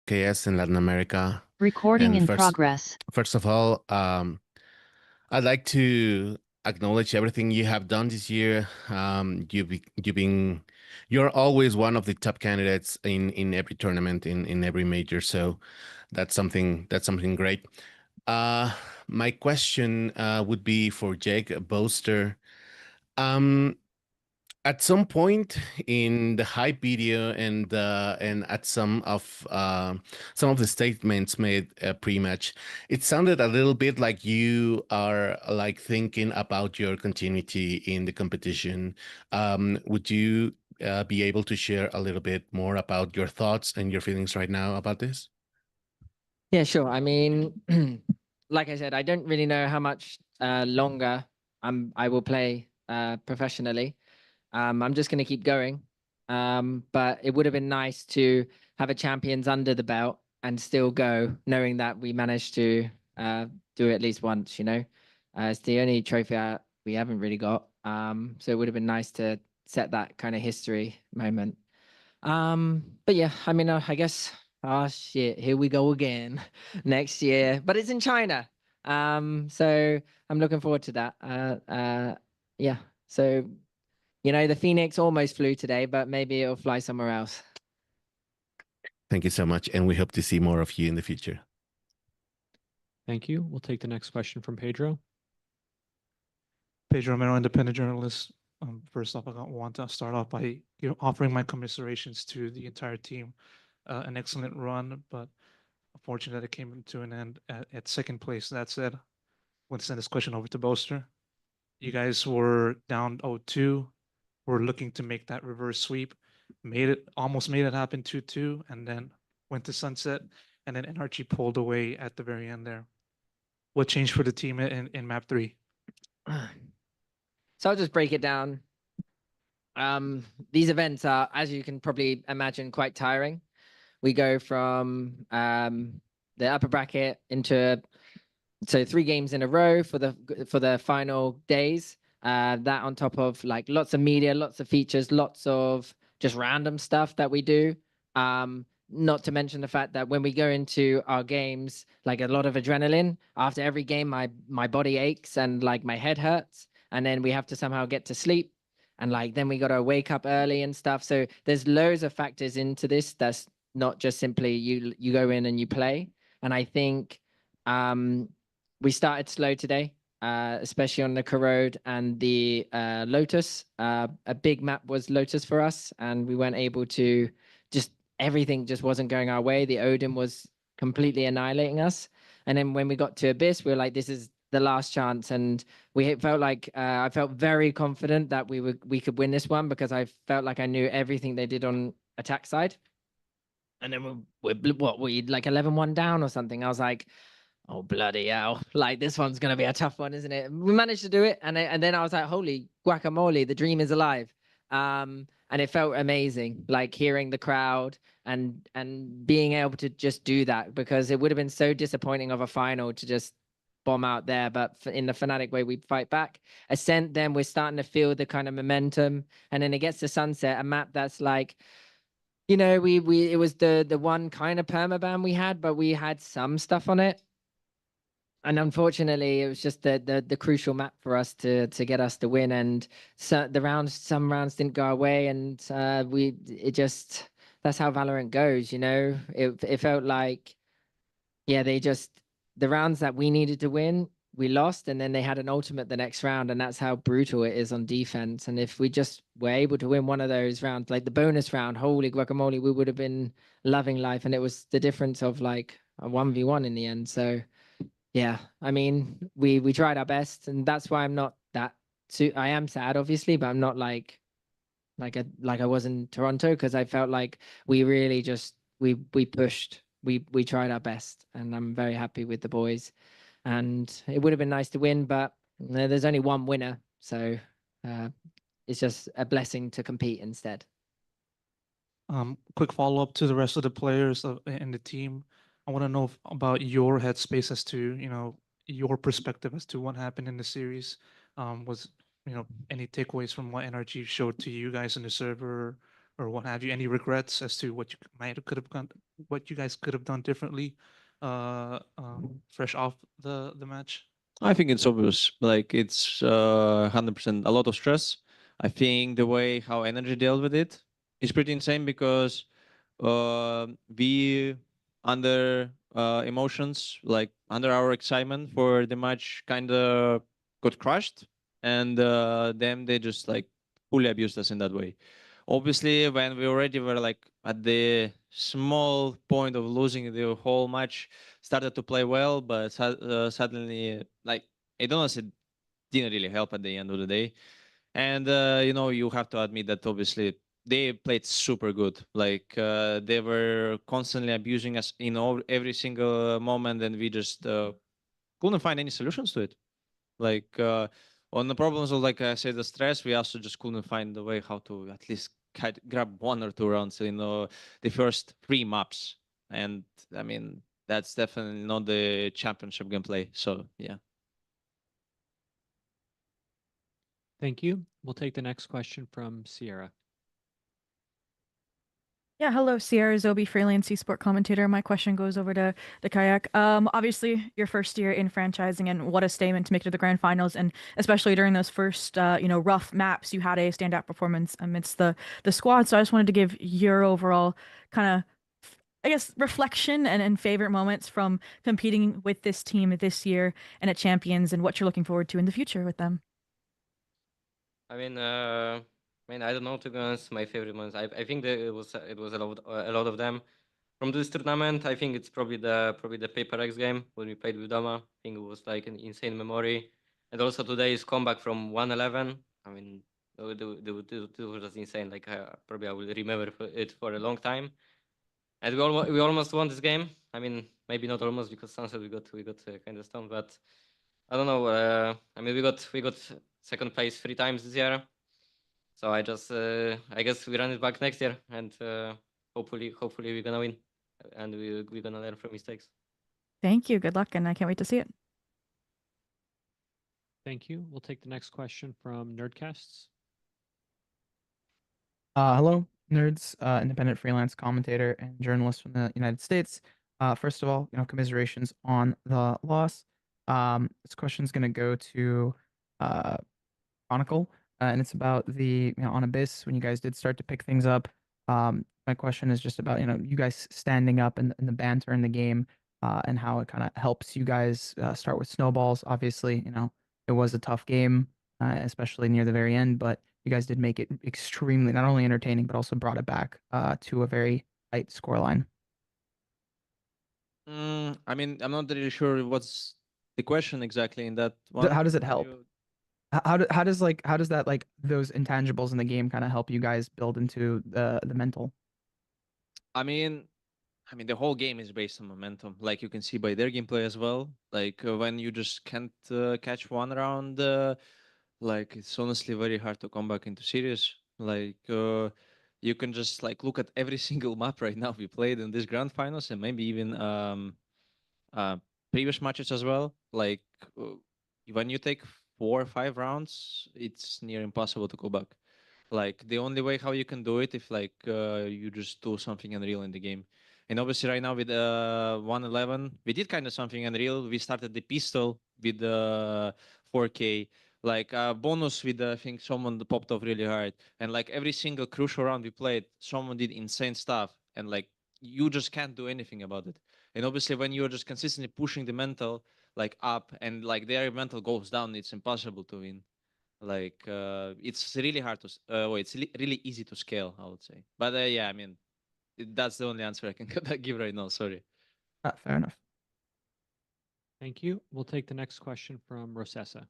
KS in Latin America. Recording And in progress. first of all, I'd like to acknowledge everything you have done this year. You're always one of the top candidates in every tournament, in every major. So that's something great. My question would be for Jake Boaster. Um, at some point in the hype video and at some of the statements made pre-match, it sounded a little bit like you are like thinking about your continuity in the competition. Would you be able to share a little bit more about your thoughts and your feelings right now about this? Yeah, sure. I mean, like I said, I don't really know how much longer I will play professionally. I'm just going to keep going. But it would have been nice to have a champions under the belt and still go, knowing that we managed to do it at least once. It's the only trophy we haven't really got. So it would have been nice to set that kind of history moment. But yeah, I mean, I guess. Oh shit, here we go again next year, but it's in China. So I'm looking forward to that. Yeah. So, the Phoenix almost flew today, but maybe it'll fly somewhere else. Thank you so much, and we hope to see more of you in the future. Thank you. We'll take the next question from Pedro. Pedro Romero, independent journalist. First off, I want to start off by offering my commiserations to the entire team. An excellent run, but unfortunately it came to an end at second place. That said, I want to send this question over to Boaster. You guys were down 0-2. Were looking to make that reverse sweep. Almost made it happen 2-2, and then went to sunset, and then NRG pulled away at the very end there. What changed for the team in map 3? So I'll just break it down. These events are, as you can probably imagine, quite tiring. We go from the upper bracket into 3 games in a row for the final days. That on top of like lots of media, lots of features, lots of just random stuff that we do. Not to mention the fact that when we go into our games, like a lot of adrenaline. After every game, my body aches and like my head hurts, and then we have to somehow get to sleep, and like then we got to wake up early and stuff. So there's loads of factors into this. That's not just simply you go in and you play. And I think we started slow today, especially on the Corrode and the Lotus. A big map was Lotus for us, and we weren't able to everything just wasn't going our way. The Odin was completely annihilating us. And then when we got to Abyss, we were like, this is the last chance. And we felt like I felt very confident that we could win this one, because I felt like I knew everything they did on attack side. And then we like 11-1 down or something. I was like, oh, bloody hell. Like, this one's going to be a tough one, isn't it? We managed to do it. And then I was like, holy guacamole, the dream is alive. And it felt amazing, like hearing the crowd and being able to just do that, because it would have been so disappointing of a final to just bomb out there. But in the Fnatic way, we fight back. Ascent, then we're starting to feel the kind of momentum. And then it gets to Sunset, a map that's like, it was the one kind of permaban we had, but we had some stuff on it. And unfortunately, it was just the crucial map for us to get us to win. And so some rounds didn't go our way, and that's how Valorant goes. It felt like, yeah, the rounds that we needed to win, we lost, and then they had an ultimate the next round, and that's how brutal it is on defense. And if we just were able to win one of those rounds, like the bonus round, holy guacamole, we would have been loving life. And it was the difference of like a 1v1 in the end. So yeah, I mean, we tried our best, and that's why I'm not that I am sad, obviously, but I'm not like I was in Toronto, because I felt like we really just we pushed, we tried our best, and I'm very happy with the boys. And it would have been nice to win, but there's only one winner, so it's just a blessing to compete instead. Quick follow-up to the rest of the players in the team. I want to know about your headspace as to, your perspective as to what happened in the series. Was, any takeaways from what NRG showed to you guys in the server or what have you? Any regrets as to what you could have what you guys could have done differently, fresh off the match? I think it's obvious. Like it's 100% a lot of stress. I think the way how NRG dealt with it is pretty insane because we under emotions, like under our excitement for the match, kind of got crushed, and them they just like fully abused us in that way. Obviously, when we already were like at the small point of losing the whole match, started to play well, but suddenly, like, I don't know, it didn't really help at the end of the day. And you have to admit that obviously they played super good. Like they were constantly abusing us in every single moment, and we just couldn't find any solutions to it. Like on the problems of, like I said, the stress, we also just couldn't find a way how to at least grab 1 or 2 rounds in the first 3 maps. And I mean, that's definitely not the championship gameplay. So yeah. Thank you. We'll take the next question from Sierra. Yeah, hello, Sierra Zobi, freelance esport commentator. My question goes over to the kayak. Obviously, your first year in franchising, and what a statement to make it to the grand finals, and especially during those first, rough maps, you had a standout performance amidst the squad. So I just wanted to give your overall kind of, I guess, reflection and favorite moments from competing with this team this year and at Champions, and what you're looking forward to in the future with them. I don't know, to be honest. My favorite ones. I think that it was a lot of them. From this tournament, I think it's probably the Paper X game when we played with Doma. I think it was like an insane memory. And also today's comeback from 1-11. I mean, it was just insane. Like probably I will remember it for a long time. And we almost won this game. I mean, maybe not almost, because Sunset we got kind of stoned, but I don't know. I mean, we got second place 3 times this year. So I guess we run it back next year, and hopefully we're gonna win, and we're gonna learn from mistakes. Thank you. Good luck, and I can't wait to see it. Thank you. We'll take the next question from Nerdcasts. Hello, nerds, independent freelance commentator and journalist from the United States. First of all, commiserations on the loss. This question is going to go to Chronicle, and it's about the on Abyss when you guys did start to pick things up. My question is just about you guys standing up and the banter in the game, and how it kind of helps you guys start with snowballs. Obviously, it was a tough game, especially near the very end, but you guys did make it extremely not only entertaining but also brought it back to a very tight scoreline. I mean, I'm not really sure what's the question exactly in that one. How does it help? How does that, like, those intangibles in the game kind of help you guys build into the mental? I mean, the whole game is based on momentum. Like you can see by their gameplay as well. Like when you just can't catch one round, like it's honestly very hard to come back into series. Like you can just like look at every single map right now we played in this grand finals, and maybe even previous matches as well. Like when you take 4 or 5 rounds, it's near impossible to go back. Like the only way how you can do it if like you just do something unreal in the game. And obviously right now with 111, we did kind of something unreal. We started the pistol with 4K, like bonus with I think someone popped off really hard. And like every single crucial round we played, someone did insane stuff, and like you just can't do anything about it. And obviously when you're just consistently pushing the mental like up, and like their mental goes down, it's impossible to win. Like it's really hard to it's really easy to scale, I would say. But yeah, I mean that's the only answer I can give right now, sorry. Fair enough. Thank you. We'll take the next question from Rosessa.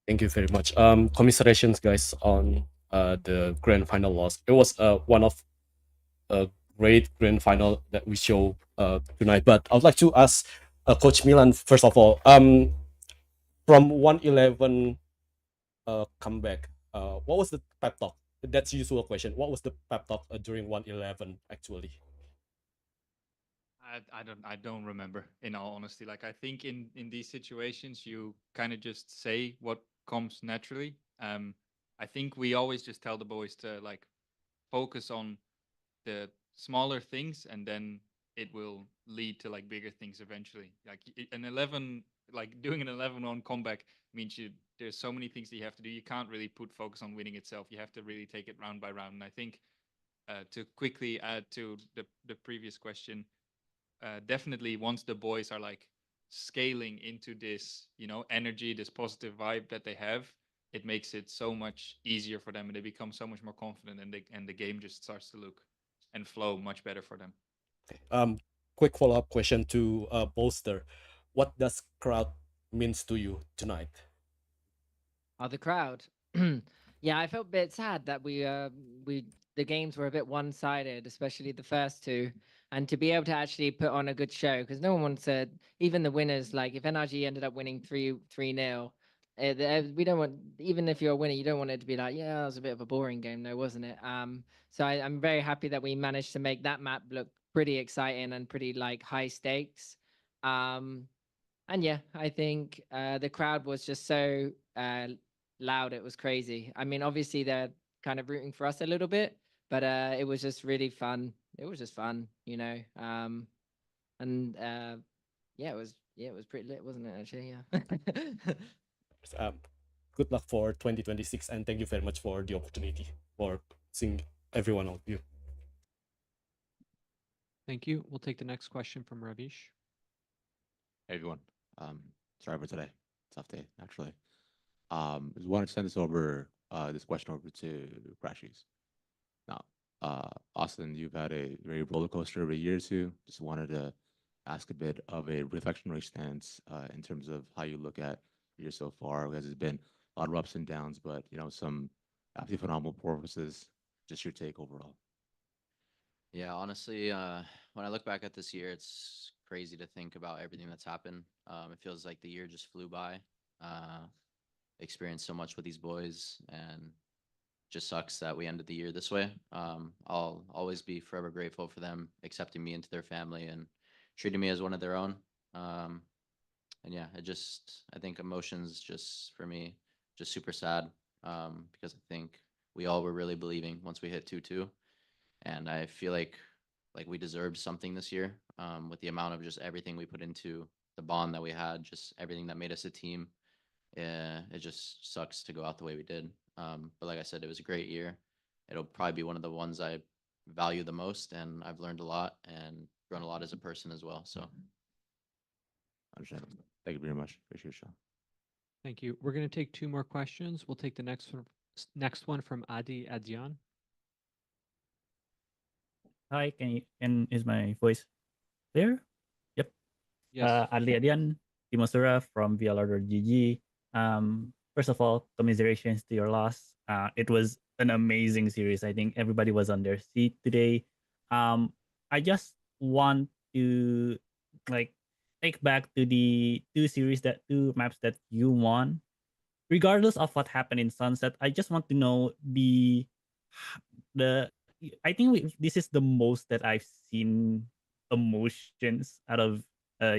Thank you very much. Commiserations, guys, on the grand final loss. It was one of a great grand final that we show tonight. But I would like to ask Coach Milan, first of all, from 111 comeback, what was the pep talk? That's the usual question. What was the pep talk during 111 actually? I don't remember, in all honesty. Like I think in these situations you kind of just say what comes naturally. I think we always just tell the boys to like focus on the smaller things, and then it will lead to like bigger things eventually. Like an 11, like doing an 11-on comeback means there's so many things that you have to do. You can't really put focus on winning itself. You have to really take it round by round. And I think to quickly add to the previous question, definitely once the boys are like scaling into this, energy, this positive vibe that they have, it makes it so much easier for them, and they become so much more confident, and the game just starts to look and flow much better for them. Quick follow-up question to Bolster. What does crowd means to you tonight? Oh, the crowd. Yeah, I felt a bit sad that the games were a bit one-sided, especially the first two, and to be able to actually put on a good show, because no one wants to, even the winners, like if NRG ended up winning 3-0, we don't want, even if you're a winner, you don't want it to be like, yeah, that was a bit of a boring game, though, wasn't it? So I'm very happy that we managed to make that map look pretty exciting and pretty like high stakes. And yeah, I think the crowd was just so loud. It was crazy. I mean, obviously they're kind of rooting for us a little bit, but it was just really fun. It was just fun, and yeah, it was pretty lit, wasn't it? Actually, yeah. Good luck for 2026, and thank you very much for the opportunity for seeing every one of you. Thank you. We'll take the next question from Ravish. Hey everyone. Sorry for today. Tough day, naturally. Just wanted to send this question over to Crashies. Now, Austin, you've had a very roller coaster of a year or two. Just wanted to ask a bit of a reflectionary stance in terms of how you look at the year so far, because there's been a lot of ups and downs, but some absolutely phenomenal performances. Just your take overall. Yeah, honestly, when I look back at this year, it's crazy to think about everything that's happened. It feels like the year just flew by. Experienced so much with these boys, and just sucks that we ended the year this way. I'll always be forever grateful for them accepting me into their family and treating me as one of their own. And yeah, I think emotions just for me, just super sad, because I think we all were really believing once we hit 2-2. And I feel like we deserved something this year, with the amount of just everything we put into the bond that we had, just everything that made us a team. It just sucks to go out the way we did. But like I said, it was a great year. It'll probably be one of the ones I value the most, and I've learned a lot and grown a lot as a person as well. So, Understand. Thank you very much. Appreciate it, Sean. Thank you. We're going to take two more questions. We'll take the next one from Adi Adyan. Hi, is my voice clear? Yep. Yes. Adli Adian, Timosura from VLR.GG. First of all, commiserations to your loss. It was an amazing series. I think everybody was on their seat today. I just want to take back to the two maps that you won. Regardless of what happened in Sunset, I just want to know I think this is the most that I've seen emotions out of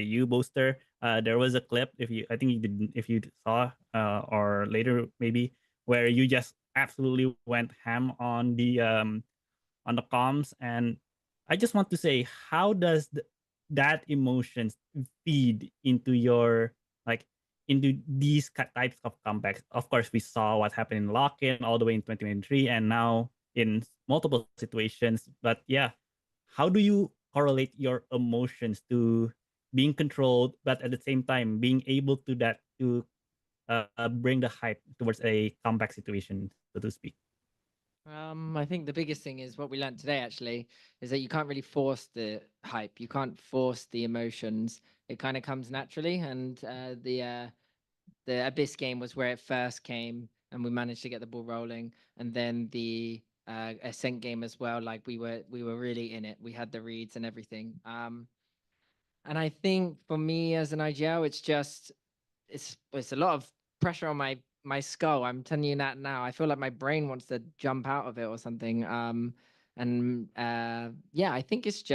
you, Boaster. There was a clip, if you saw, or later maybe, where you just absolutely went ham on the comms, and I just want to say, how does that emotions feed into your into these types of comebacks? Of course, we saw what happened in Lock-in all the way in 2023, and now in multiple situations. But yeah, how do you correlate your emotions to being controlled, but at the same time being able to bring the hype towards a comeback situation, so to speak? I think the biggest thing is what we learned today, actually, is that you can't really force the hype. You can't force the emotions. It kind of comes naturally. And the Abyss game was where it first came, and we managed to get the ball rolling. And then the Ascent game as well. Like we were really in it. We had the reads and everything. And I think for me as an IGL, it's a lot of pressure on my skull. I'm telling you that now. I feel like my brain wants to jump out of it or something. Yeah, I think it's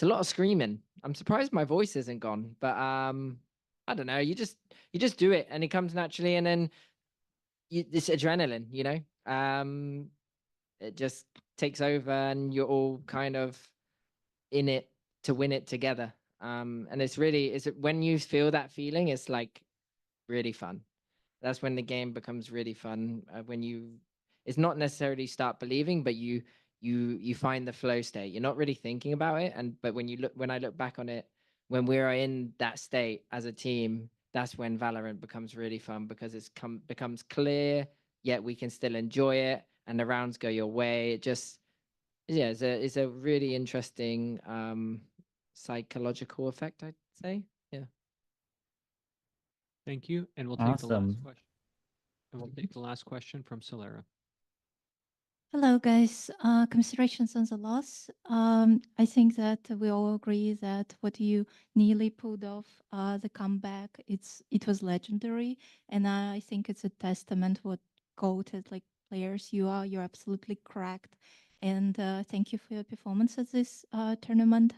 a lot of screaming. I'm surprised my voice isn't gone, but I don't know. You just do it, and it comes naturally, and then it's adrenaline. it just takes over, and you're all kind of in it to win it together. And it's when you feel that feeling, it's like really fun. That's when the game becomes really fun. It's not necessarily start believing, but you find the flow state. You're not really thinking about it, but when I look back on it, when we're in that state as a team, that's when Valorant becomes really fun, because becomes clear, yet we can still enjoy it, and the rounds go your way. It just, yeah, it's a really interesting psychological effect, I'd say. Yeah. Thank you. And we'll take the last Awesome. question. And we'll take the last question from Solera. Hello, guys. Commiserations on the loss. I think that we all agree that what you nearly pulled off, the comeback, it was legendary, and I think it's a testament what goated like players you are. You're absolutely correct, and thank you for your performance at this tournament.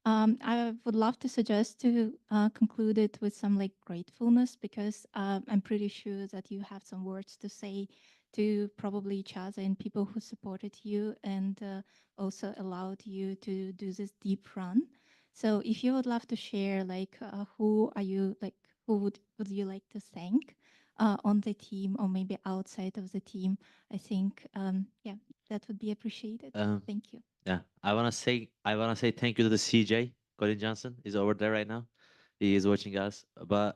I would love to suggest to conclude it with some like gratefulness, because I'm pretty sure that you have some words to say to probably each other and people who supported you and also allowed you to do this deep run. So if you would love to share, like, who would you like to thank on the team, or maybe outside of the team? I think, yeah, that would be appreciated. Thank you. Yeah, I wanna say thank you to the CJ. Colin Johnson is over there right now. He is watching us. But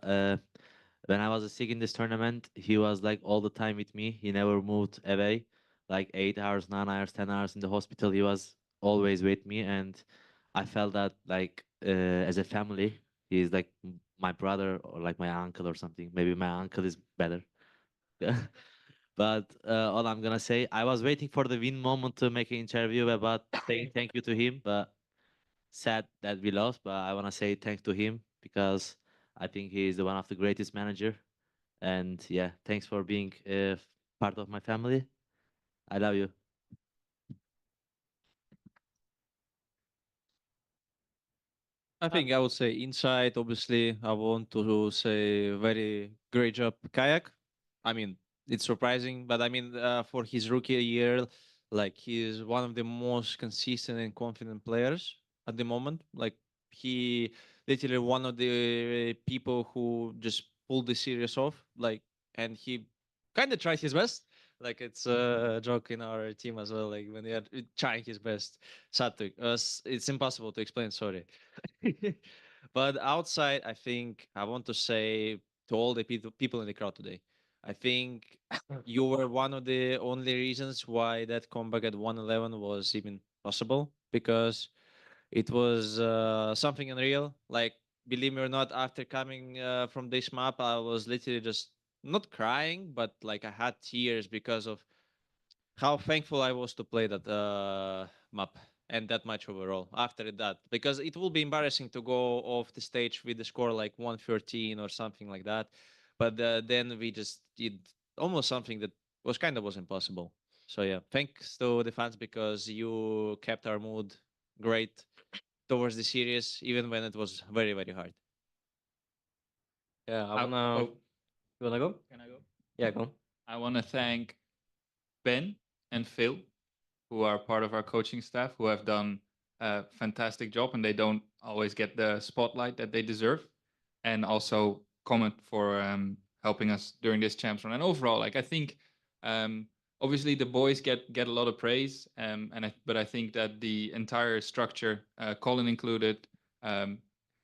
when I was sick in this tournament, he was like all the time with me. He never moved away. Like 8 hours, 9 hours, 10 hours in the hospital. He was always with me, and I felt that like as a family, he's like my brother or like my uncle or something. Maybe my uncle is better. But all I'm gonna say, I was waiting for the win moment to make an interview about saying thank you to him, but sad that we lost. But I wanna say thanks to him, because I think he is one of the greatest manager. And yeah, thanks for being part of my family. I love you. I think I would say inside, obviously, I want to say very great job, Kayak. I mean, it's surprising, but I mean, for his rookie year, like he is one of the most consistent and confident players at the moment. Like he literally one of the people who just pulled the series off. Like, and he kind of tried his best. Like it's a joke in our team as well. Like when they are trying his best, it's impossible to explain. Sorry. But outside, I think I want to say to all the people in the crowd today, I think you were one of the only reasons why that comeback at 111 was even possible, because it was something unreal. Like, believe me or not, after coming from this map, I was literally just not crying, but like I had tears because of how thankful I was to play that map and that match overall after that, because it will be embarrassing to go off the stage with the score like 113 or something like that. But then we just did almost something that was impossible. So yeah, thanks to the fans, because you kept our mood great towards the series, even when it was very, very hard. Yeah, I I- wanna. oh, You wanna go? can I go? Yeah, go. I want to thank Ben and Phil, who are part of our coaching staff, who have done a fantastic job, and they don't always get the spotlight that they deserve. And also comment for helping us during this champs run. And overall, like I think, obviously the boys get a lot of praise, but I think that the entire structure, Colin included,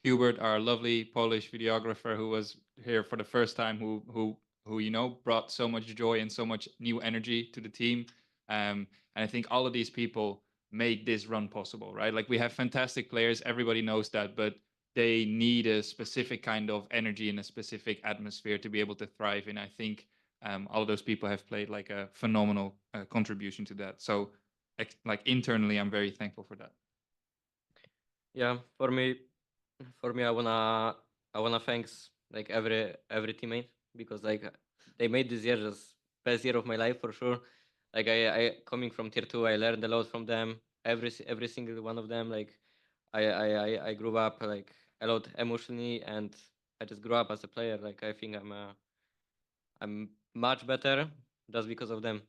Hubert, our lovely Polish videographer, who was here for the first time, who you know brought so much joy and so much new energy to the team. And I think all of these people make this run possible, right? Like we have fantastic players, everybody knows that, but they need a specific kind of energy and a specific atmosphere to be able to thrive. And I think all of those people have played like a phenomenal contribution to that. So, like internally, I'm very thankful for that. Yeah, for me, I wanna thanks like every teammate, because like they made this year just best year of my life for sure. Like I coming from tier 2, I learned a lot from them. Every single one of them. Like I grew up like a lot emotionally, and I just grew up as a player. Like I think I'm much better just because of them.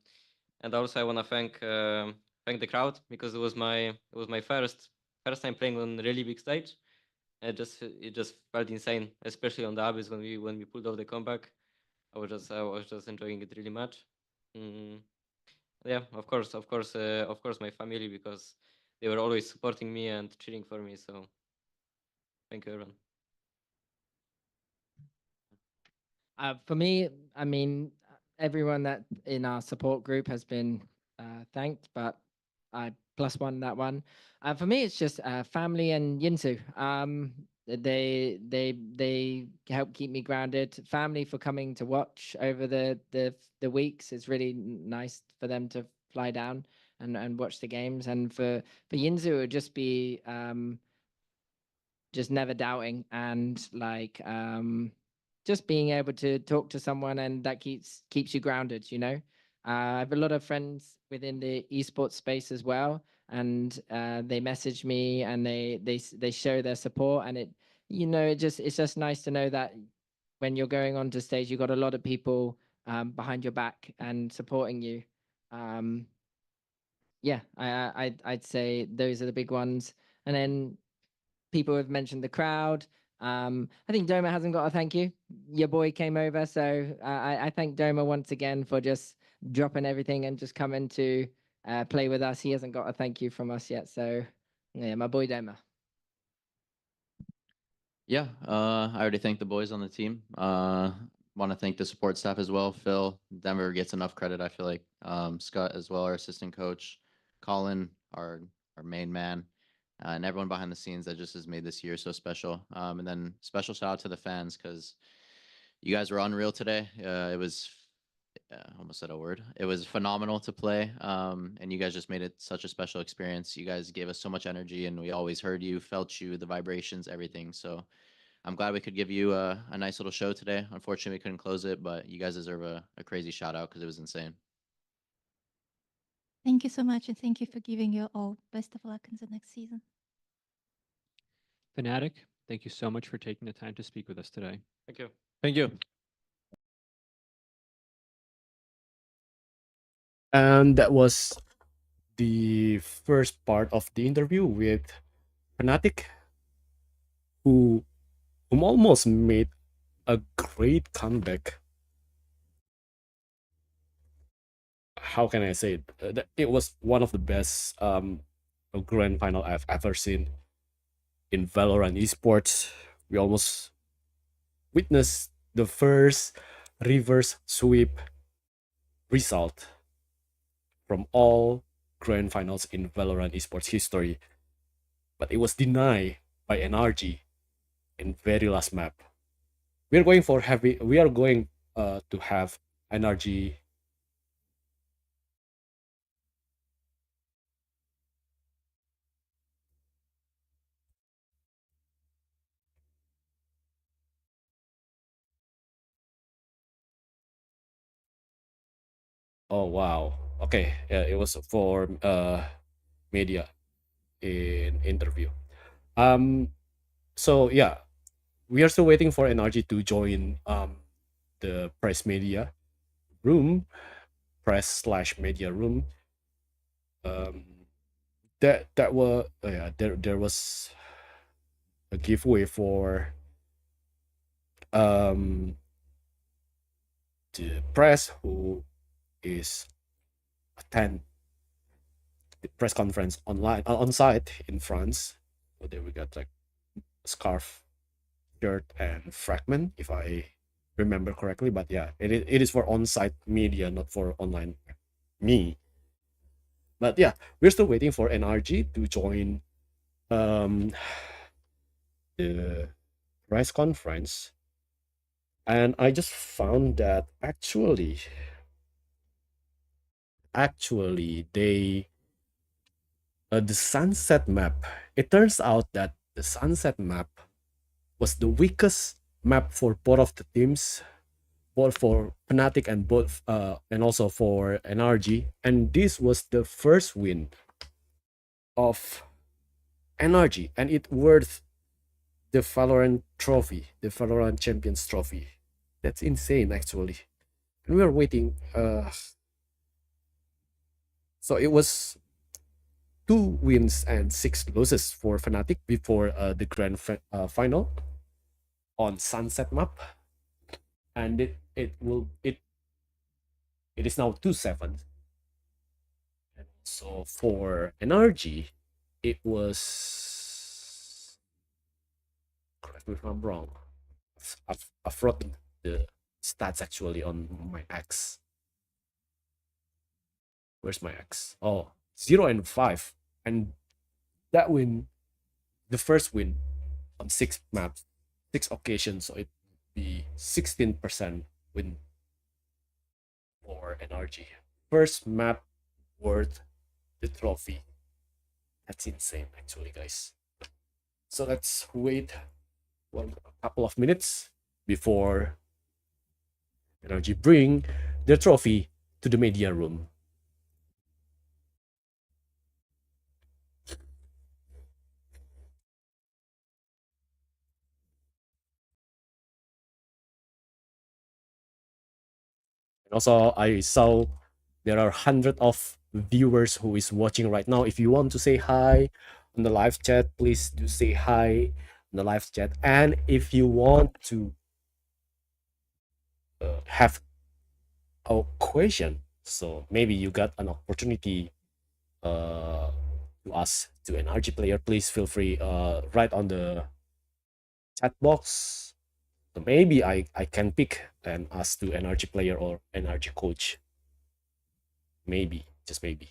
and also I want to thank the crowd, because it was my first time playing on a really big stage. It just felt insane, especially on the Abyss when we pulled off the comeback. I was just enjoying it really much. Yeah, of course, my family, because they were always supporting me and cheering for me. So thank you, everyone. For me, I mean, everyone that in our support group has been thanked, but I plus one that one. For me, it's just family and Yinsu. They help keep me grounded. Family for coming to watch over the weeks. It's really nice for them to fly down and watch the games. And for Yinsu, it would just be just never doubting and like just being able to talk to someone, and that keeps you grounded, you know. I have a lot of friends within the esports space as well, and they message me and they show their support, and it's just nice to know that when you're going on to stage, you've got a lot of people behind your back and supporting you. Yeah, I'd say those are the big ones, and then people have mentioned the crowd. I think Doma hasn't got a thank you. Your boy came over, so I thank Doma once again for just dropping everything and just coming to play with us. He hasn't got a thank you from us yet, so yeah, my boy Doma. Yeah, I already thanked the boys on the team. Want to thank the support staff as well. Phil, Denver gets enough credit, I feel like. Scott as well, our assistant coach. Colin, our main man. And everyone behind the scenes that just has made this year so special. And then special shout out to the fans, because you guys were unreal today. It was almost said a word. It was phenomenal to play, and you guys just made it such a special experience. You guys gave us so much energy, and we always heard you, felt you, the vibrations, everything. So I'm glad we could give you a nice little show today. Unfortunately, we couldn't close it, but you guys deserve a crazy shout out because it was insane. Thank you so much, and thank you for giving your all. Best of luck in the next season. Fnatic, thank you so much for taking the time to speak with us today. Thank you. Thank you. And that was the first part of the interview with Fnatic, whom almost made a great comeback. How can I say it? It was one of the best grand final I've ever seen in Valorant esports. We almost witnessed the first reverse sweep result from all grand finals in Valorant esports history, but it was denied by NRG in very last map. We are going to have NRG Oh wow. Okay, yeah, it was for media in interview. So yeah, we are still waiting for NRG to join the press media room, press/media room. That were yeah, there was a giveaway for the press who is attend the press conference online on site in France. So there we got like a scarf, shirt, and fragment, if I remember correctly. But yeah, it is for on-site media, not for online me. But yeah, we're still waiting for NRG to join the press conference. And I just found that actually they the sunset map, it turns out that the sunset map was the weakest map for both of the teams, both for Fnatic and both and also for NRG. And this was the first win of NRG, and it worth the Valorant trophy, the Valorant Champions trophy. That's insane actually. And we are waiting So it was 2 wins and 6 losses for Fnatic before the grand final on Sunset map, and it is now 2-7. And so for NRG, it was, correct me if I'm wrong, I've wrote the stats actually on my X. Where's my X? Oh, 0-5. And that win, the first win on 6 maps, 6 occasions, so it would be 16% win for NRG. First map worth the trophy. That's insane, actually, guys. So let's wait a couple of minutes before NRG bring their trophy to the media room. And also, I saw there are hundreds of viewers who is watching right now. If you want to say hi on the live chat, please do say hi on the live chat. And if you want to have a question, so maybe you got an opportunity to ask to an RG player, please feel free write on the chat box. So maybe I can pick and ask to an RG player or an RG coach. Maybe, just maybe.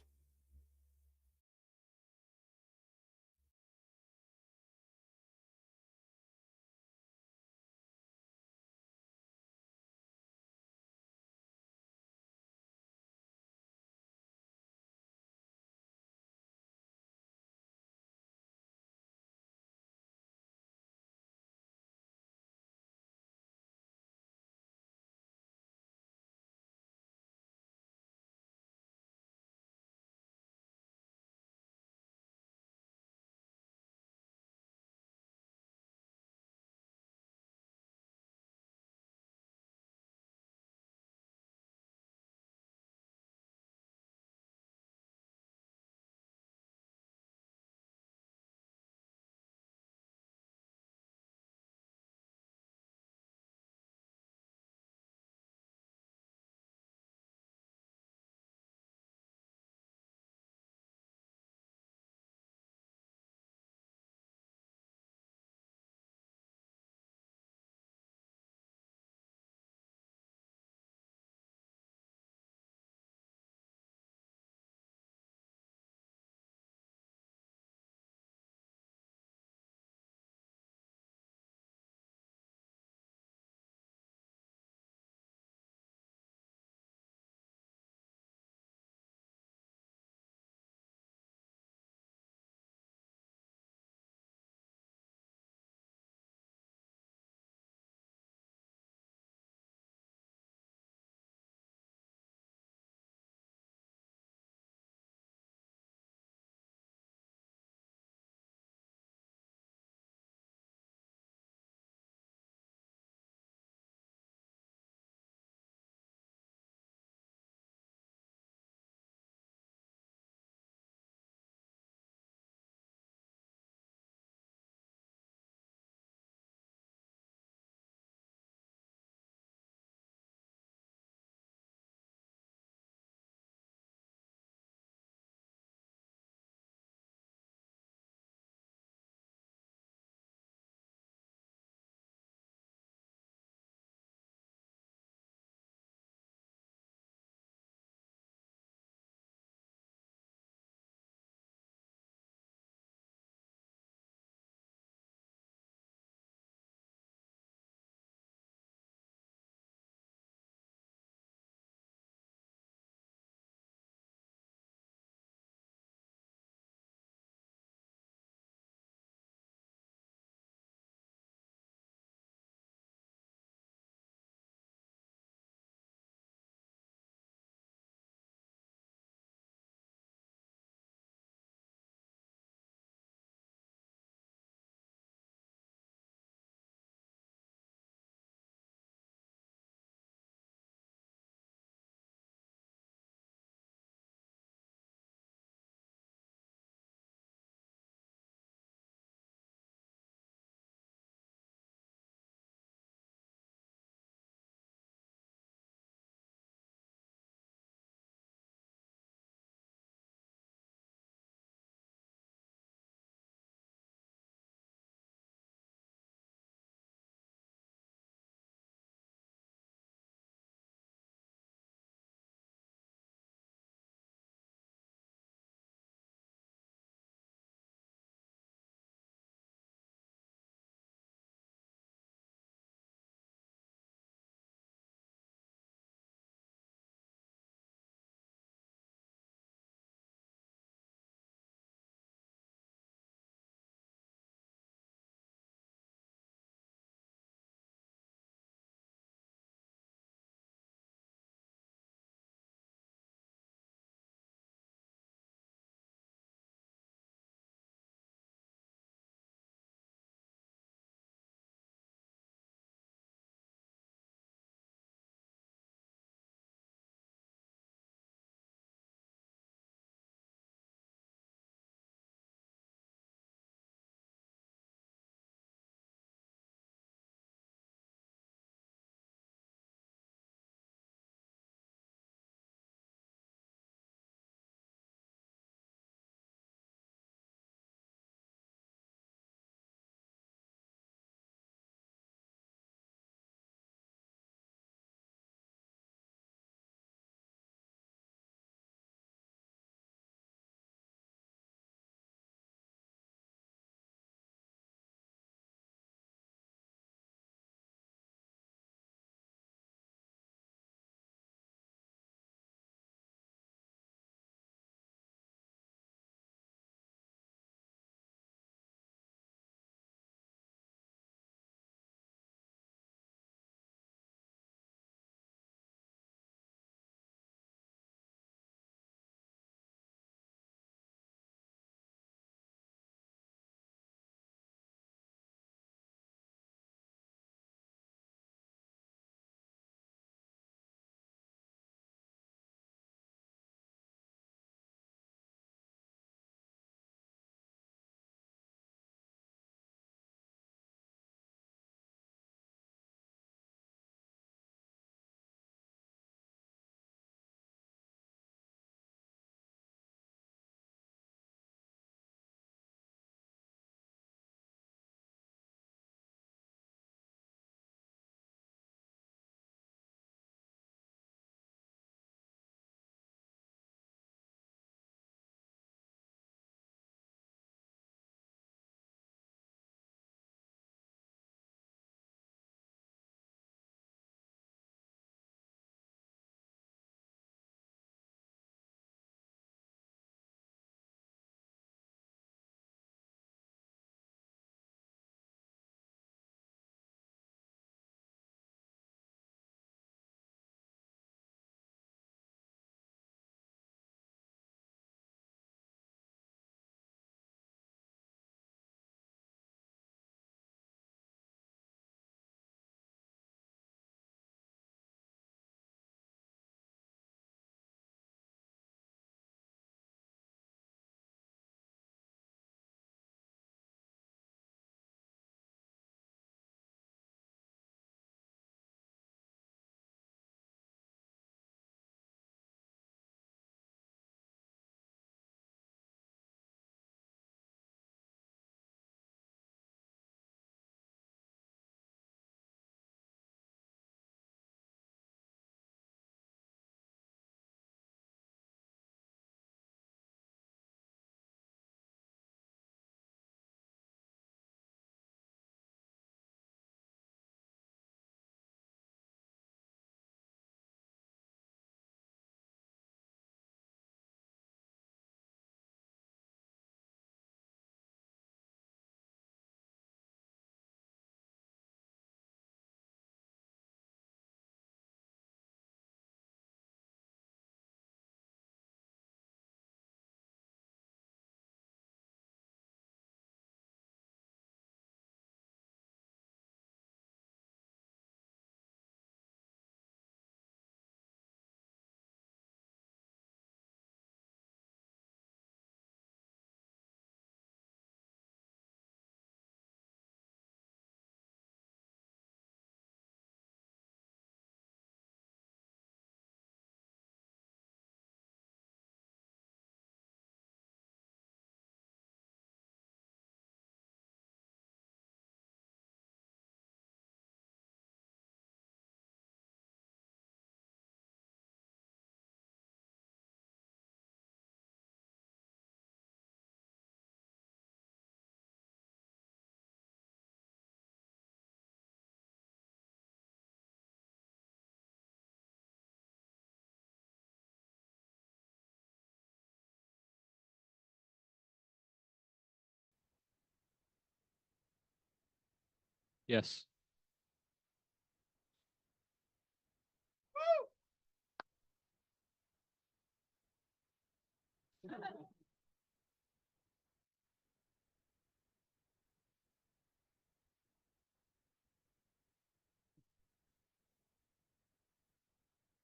Yes.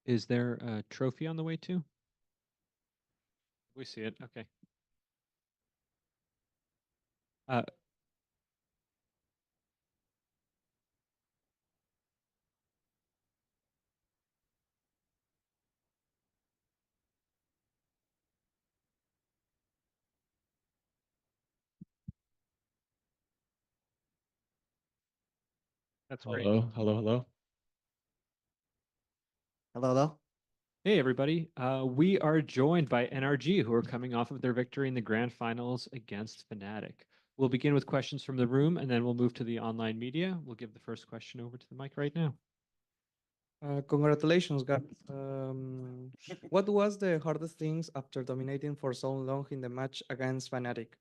Is there a trophy on the way too? We see it. Okay. That's great. Hello, hello, hello. Hello, hello. Hey, everybody. We are joined by NRG, who are coming off of their victory in the grand finals against Fnatic. We'll begin with questions from the room, and then we'll move to the online media. We'll give the first question over to the mic right now. Congratulations, guys. What was the hardest things after dominating for so long in the match against Fnatic?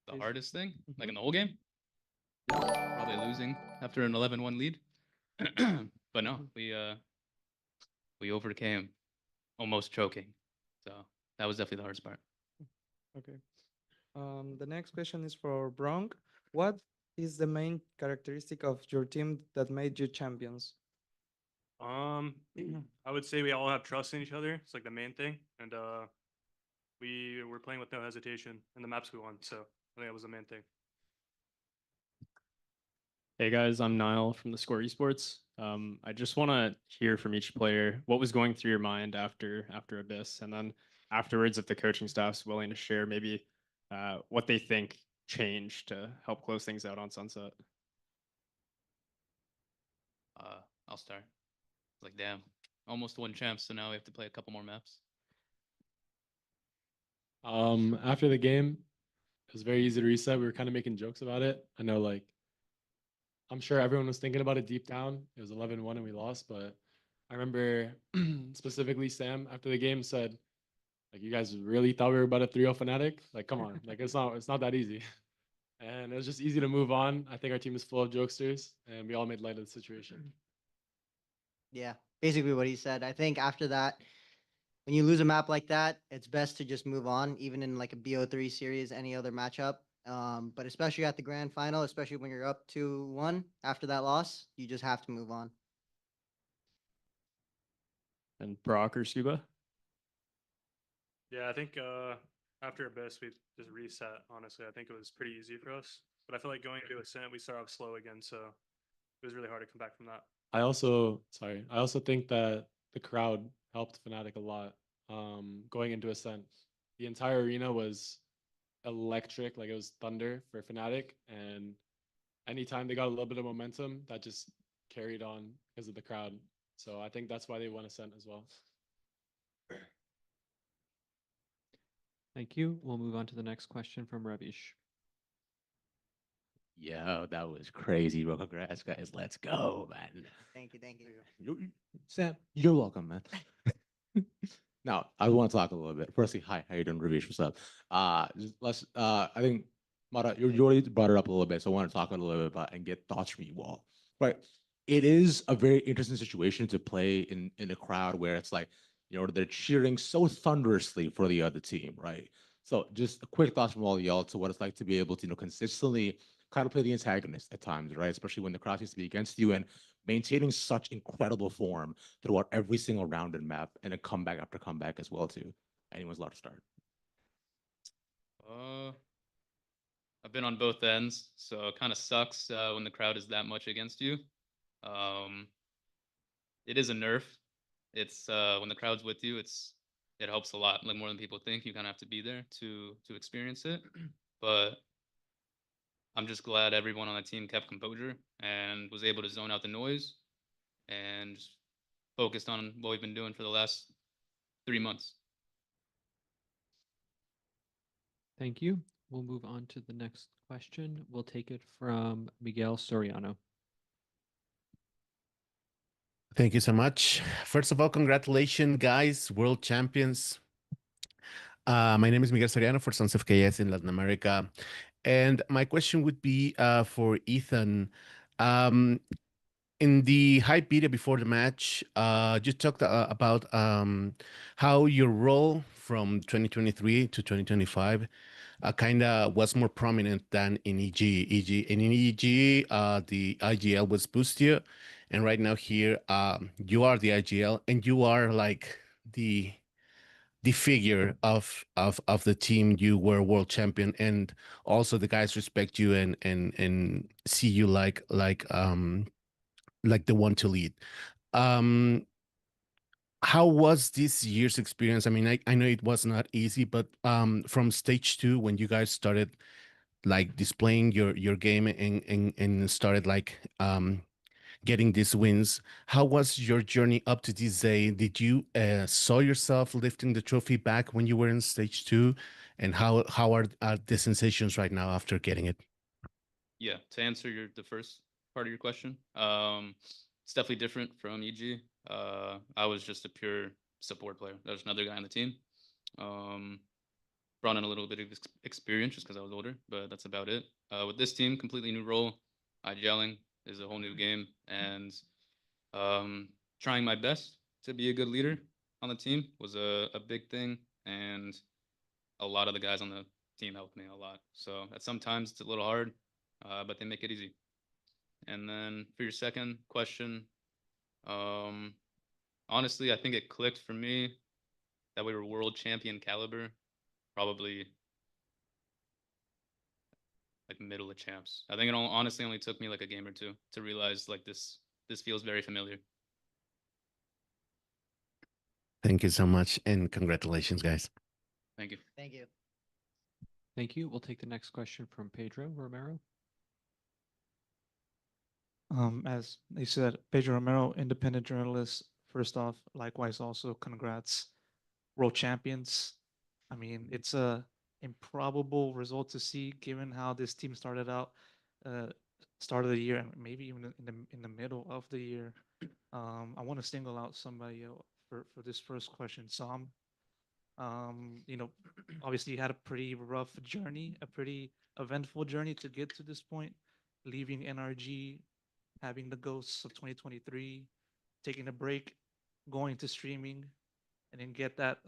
The hardest thing, like in the whole game? Probably losing after an 11-1 lead. But no, we overcame almost choking. So that was definitely the hardest part. Okay. The next question is for Bronk. What is the main characteristic of your team that made you champions? I would say we all have trust in each other. It's like the main thing, and we were playing with no hesitation in the maps we won. So I think that was the main thing. Hey guys, I'm Niall from the Score Esports. I just want to hear from each player what was going through your mind after Abyss, and then afterwards, if the coaching staff's willing to share, maybe what they think changed to help close things out on Sunset. I'll start. Like, damn, almost won champs, so now we have to play a couple more maps. After the game, it was very easy to reset. We were kind of making jokes about it. I know, like, I'm sure everyone was thinking about it deep down. It was 11-1 and we lost, but I remember specifically Sam after the game said, like, you guys really thought we were about a 3-0 Fnatic? Like, come on, like, it's not that easy. And it was just easy to move on. I think our team is full of jokesters, and we all made light of the situation. Yeah, basically what he said. I think after that, when you lose a map like that, it's best to just move on, even in like a BO3 series, any other matchup. But especially at the grand final, especially when you're up 2-1 after that loss, you just have to move on. And Brock or Scuba? Yeah, I think after Abyss, we just reset, honestly. I think it was pretty easy for us. But I feel like going into Ascent, we started off slow again, so it was really hard to come back from that. I also think that the crowd helped Fnatic a lot. Going into Ascent, the entire arena was electric, like it was thunder for Fnatic, and anytime they got a little bit of momentum, that just carried on because of the crowd. So I think that's why they won Ascent as well. Thank you. We'll move on to the next question from Ravish. Yo, that was crazy, bro. Congrats, guys. Let's go, man. Thank you. Sam, you're welcome, man. Now, I want to talk a little bit. Firstly, hi, how you doing, Ravish? What's up? I think, Mara, you already brought it up a little bit, so I want to talk a little bit about and get thoughts from you all. Right. It is a very interesting situation to play in a crowd where it's like, you know, they're cheering so thunderously for the other team, right? So just a quick thoughts from all y'all to what it's like to be able to, you know, consistently kind of play the antagonist at times, right? Especially when the crowd seems to be against you and maintaining such incredible form throughout every single round and map and a comeback after comeback as well too. Anyone's allowed to start. I've been on both ends, so it kind of sucks when the crowd is that much against you. It is a nerf. It's when the crowd's with you, it helps a lot, like more than people think. You kind of have to be there to experience it. But I'm just glad everyone on the team kept composure and was able to zone out the noise and just focused on what we've been doing for the last 3 months. Thank you. We'll move on to the next question. We'll take it from Miguel Soriano. Thank you so much. First of all, congratulations, guys, world champions. My name is Miguel Soriano for Sons of KS in Latin America. And my question would be for Ethan. Um, in the hype video before the match, you talked about how your role from 2023 to 2025 kind of was more prominent than in EG. In EG, the IGL was boosted, and right now here, you are the IGL, and you are like the figure of the team. You were world champion, and also the guys respect you and see you like the one to lead. Um, how was this year's experience? I mean, I know it was not easy, but from stage two, when you guys started like displaying your game and started like getting these wins, how was your journey up to this day? Did you saw yourself lifting the trophy back when you were in stage two, and how are the sensations right now after getting it? Yeah, to answer the first part of your question, it's definitely different from EG. I was just a pure support player. There was another guy on the team. Brought in a little bit of experience just because I was older, but that's about it. With this team, completely new role. IGLing is a whole new game, and trying my best to be a good leader on the team was a big thing, and a lot of the guys on the team helped me a lot. So at sometimes it's a little hard, but they make it easy. And then for your second question, honestly, I think it clicked for me that we were world champion caliber, probably like middle of champs. I think it honestly only took me like a game or two to realize like this feels very familiar. Thank you so much, and congratulations, guys. Thank you. Thank you. Thank you. We'll take the next question from Pedro Romero. As they said, Pedro Romero, independent journalist. First off, likewise, also congrats, world champions. I mean, it's a improbable result to see given how this team started out, start of the year, and maybe even in the middle of the year. I want to single out somebody for this first question. Sam, you know, obviously you had a pretty rough journey, a pretty eventful journey to get to this point, leaving NRG, having the ghosts of 2023, taking a break, going to streaming, and then get that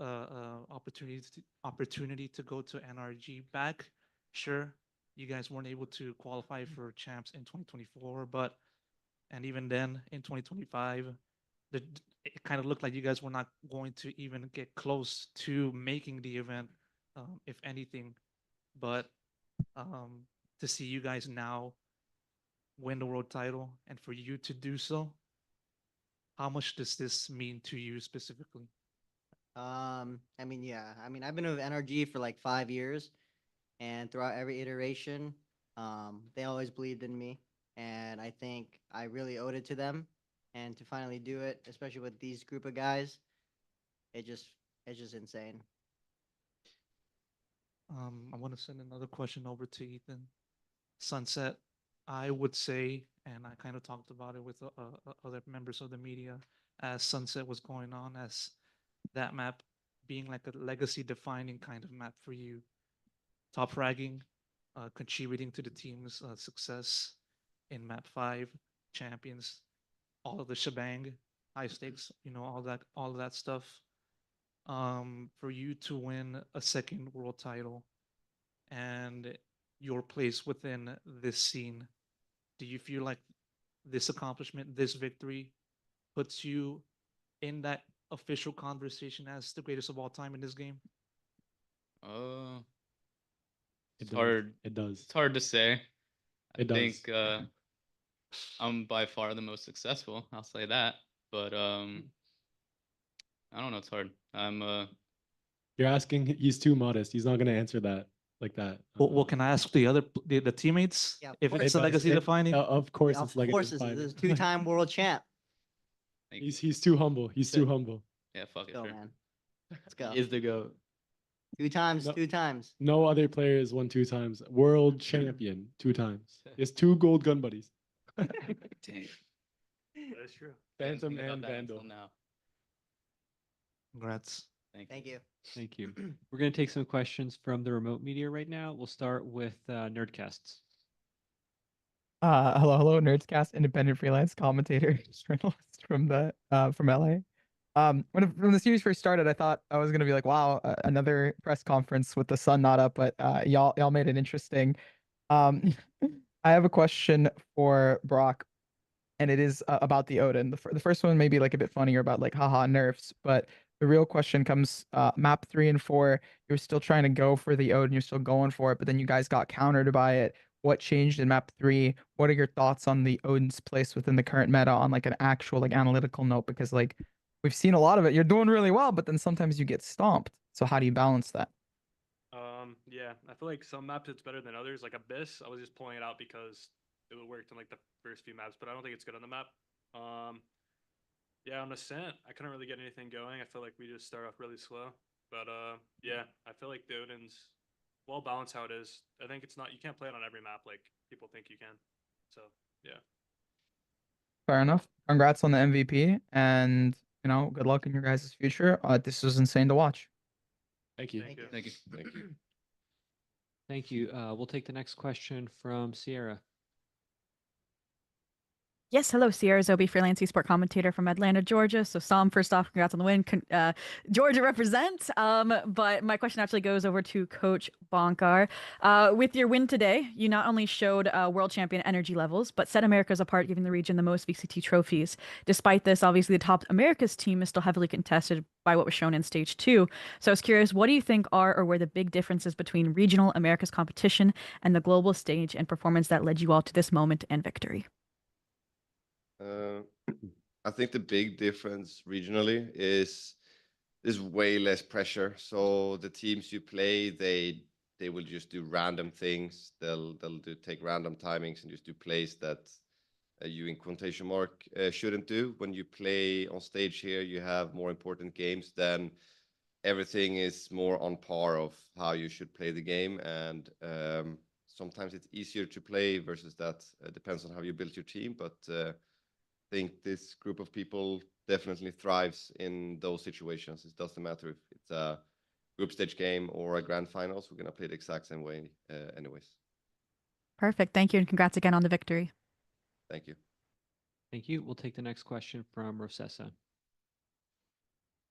opportunity to go to NRG back. Sure, you guys weren't able to qualify for champs in 2024, but and even then in 2025, it kind of looked like you guys were not going to even get close to making the event, if anything. But to see you guys now win the world title and for you to do so, how much does this mean to you specifically? I mean, yeah. I mean, I've been with NRG for like 5 years, and throughout every iteration, they always believed in me, and I think I really owed it to them. And to finally do it, especially with these group of guys, it's just insane. I want to send another question over to Ethan. Sunset, I would say, and I kind of talked about it with other members of the media as Sunset was going on, as that map being like a legacy defining kind of map for you. Top fragging, contributing to the team's success in map 5, champions, all of the shebang, high stakes, you know, all of that stuff. For you to win a second world title and your place within this scene, do you feel like this accomplishment, this victory, puts you in that official conversation as the greatest of all time in this game? It's does. hard. It does. It's hard to say. I It does. think I'm by far the most successful. I'll say that. But I don't know. It's hard. You're asking. He's too modest. He's not gonna answer that like that. Well, can I ask the teammates Yeah, of if course. it's a legacy defining? Of course, Yeah, it's of legacy course, this defining. is two-time world champ. He's too humble. He's too humble. Yeah, fuck it. Go, Sure. man. Let's go. Is the GOAT. Two times, No. 2 times. No other player has won 2 times. World champion 2 times. He has 2 gold gun buddies. Dang. That is true. Phantom Thinking about and that Vandal. until now. Congrats. Thank you. Thank you. We're going to take some questions from the remote media right now. We'll start with Nerdcasts. Hello, Nerdscast, independent freelance commentator, journalist from LA. When the series first started, I thought I was gonna be like, wow, another press conference with the sun not up, but y'all made it interesting. I have a question for Brock, and it is about the Odin. The first one may be like a bit funnier about like haha nerfs, but the real question comes map 3 and 4. You're still trying to go for the Odin, you're still going for it, but then you guys got countered by it. What changed in map 3? What are your thoughts on the Odin's place within the current meta on like an actual like analytical note? Because like we've seen a lot of it. You're doing really well, but then sometimes you get stomped. So how do you balance that? Yeah, I feel like some maps it's better than others. Like Abyss, I was just pulling it out because it worked in like the first few maps, but I don't think it's good on the map. Yeah, on Ascent, I couldn't really get anything going. I feel like we just start off really slow. But yeah, I feel like the Odin's well balanced how it is. I think it's not, you can't play it on every map like people think you can. So yeah. Fair enough. Congrats on the MVP, and you know, good luck in your guys' future. This was insane to watch. Thank you. Thank you. Thank you. Thank you. Thank you. We'll take the next question from Sierra. Yes, hello, Sierra Zobi, freelance esport commentator from Atlanta, Georgia. So, Sam, first off, congrats on the win. Georgia represent. But my question actually goes over to Coach Bonkar. With your win today, you not only showed world champion energy levels, but set Americas apart, giving the region the most VCT trophies. Despite this, obviously, the top Americas team is still heavily contested by what was shown in stage 2. So, I was curious, what do you think are or were the big differences between regional Americas competition and the global stage and performance that led you all to this moment and victory? I think the big difference regionally is there's way less pressure. So the teams you play, they will just do random things. They'll take random timings and just do plays that you in quotation mark shouldn't do. When you play on stage here, you have more important games. Then everything is more on par of how you should play the game, and sometimes it's easier to play versus that. Depends on how you build your team, but. Think this group of people definitely thrives in those situations. It doesn't matter if it's a group stage game or a grand finals. We're going to play the exact same way anyways. Perfect. Thank you. And congrats again on the victory. Thank you. Thank you. We'll take the next question from Rosessa.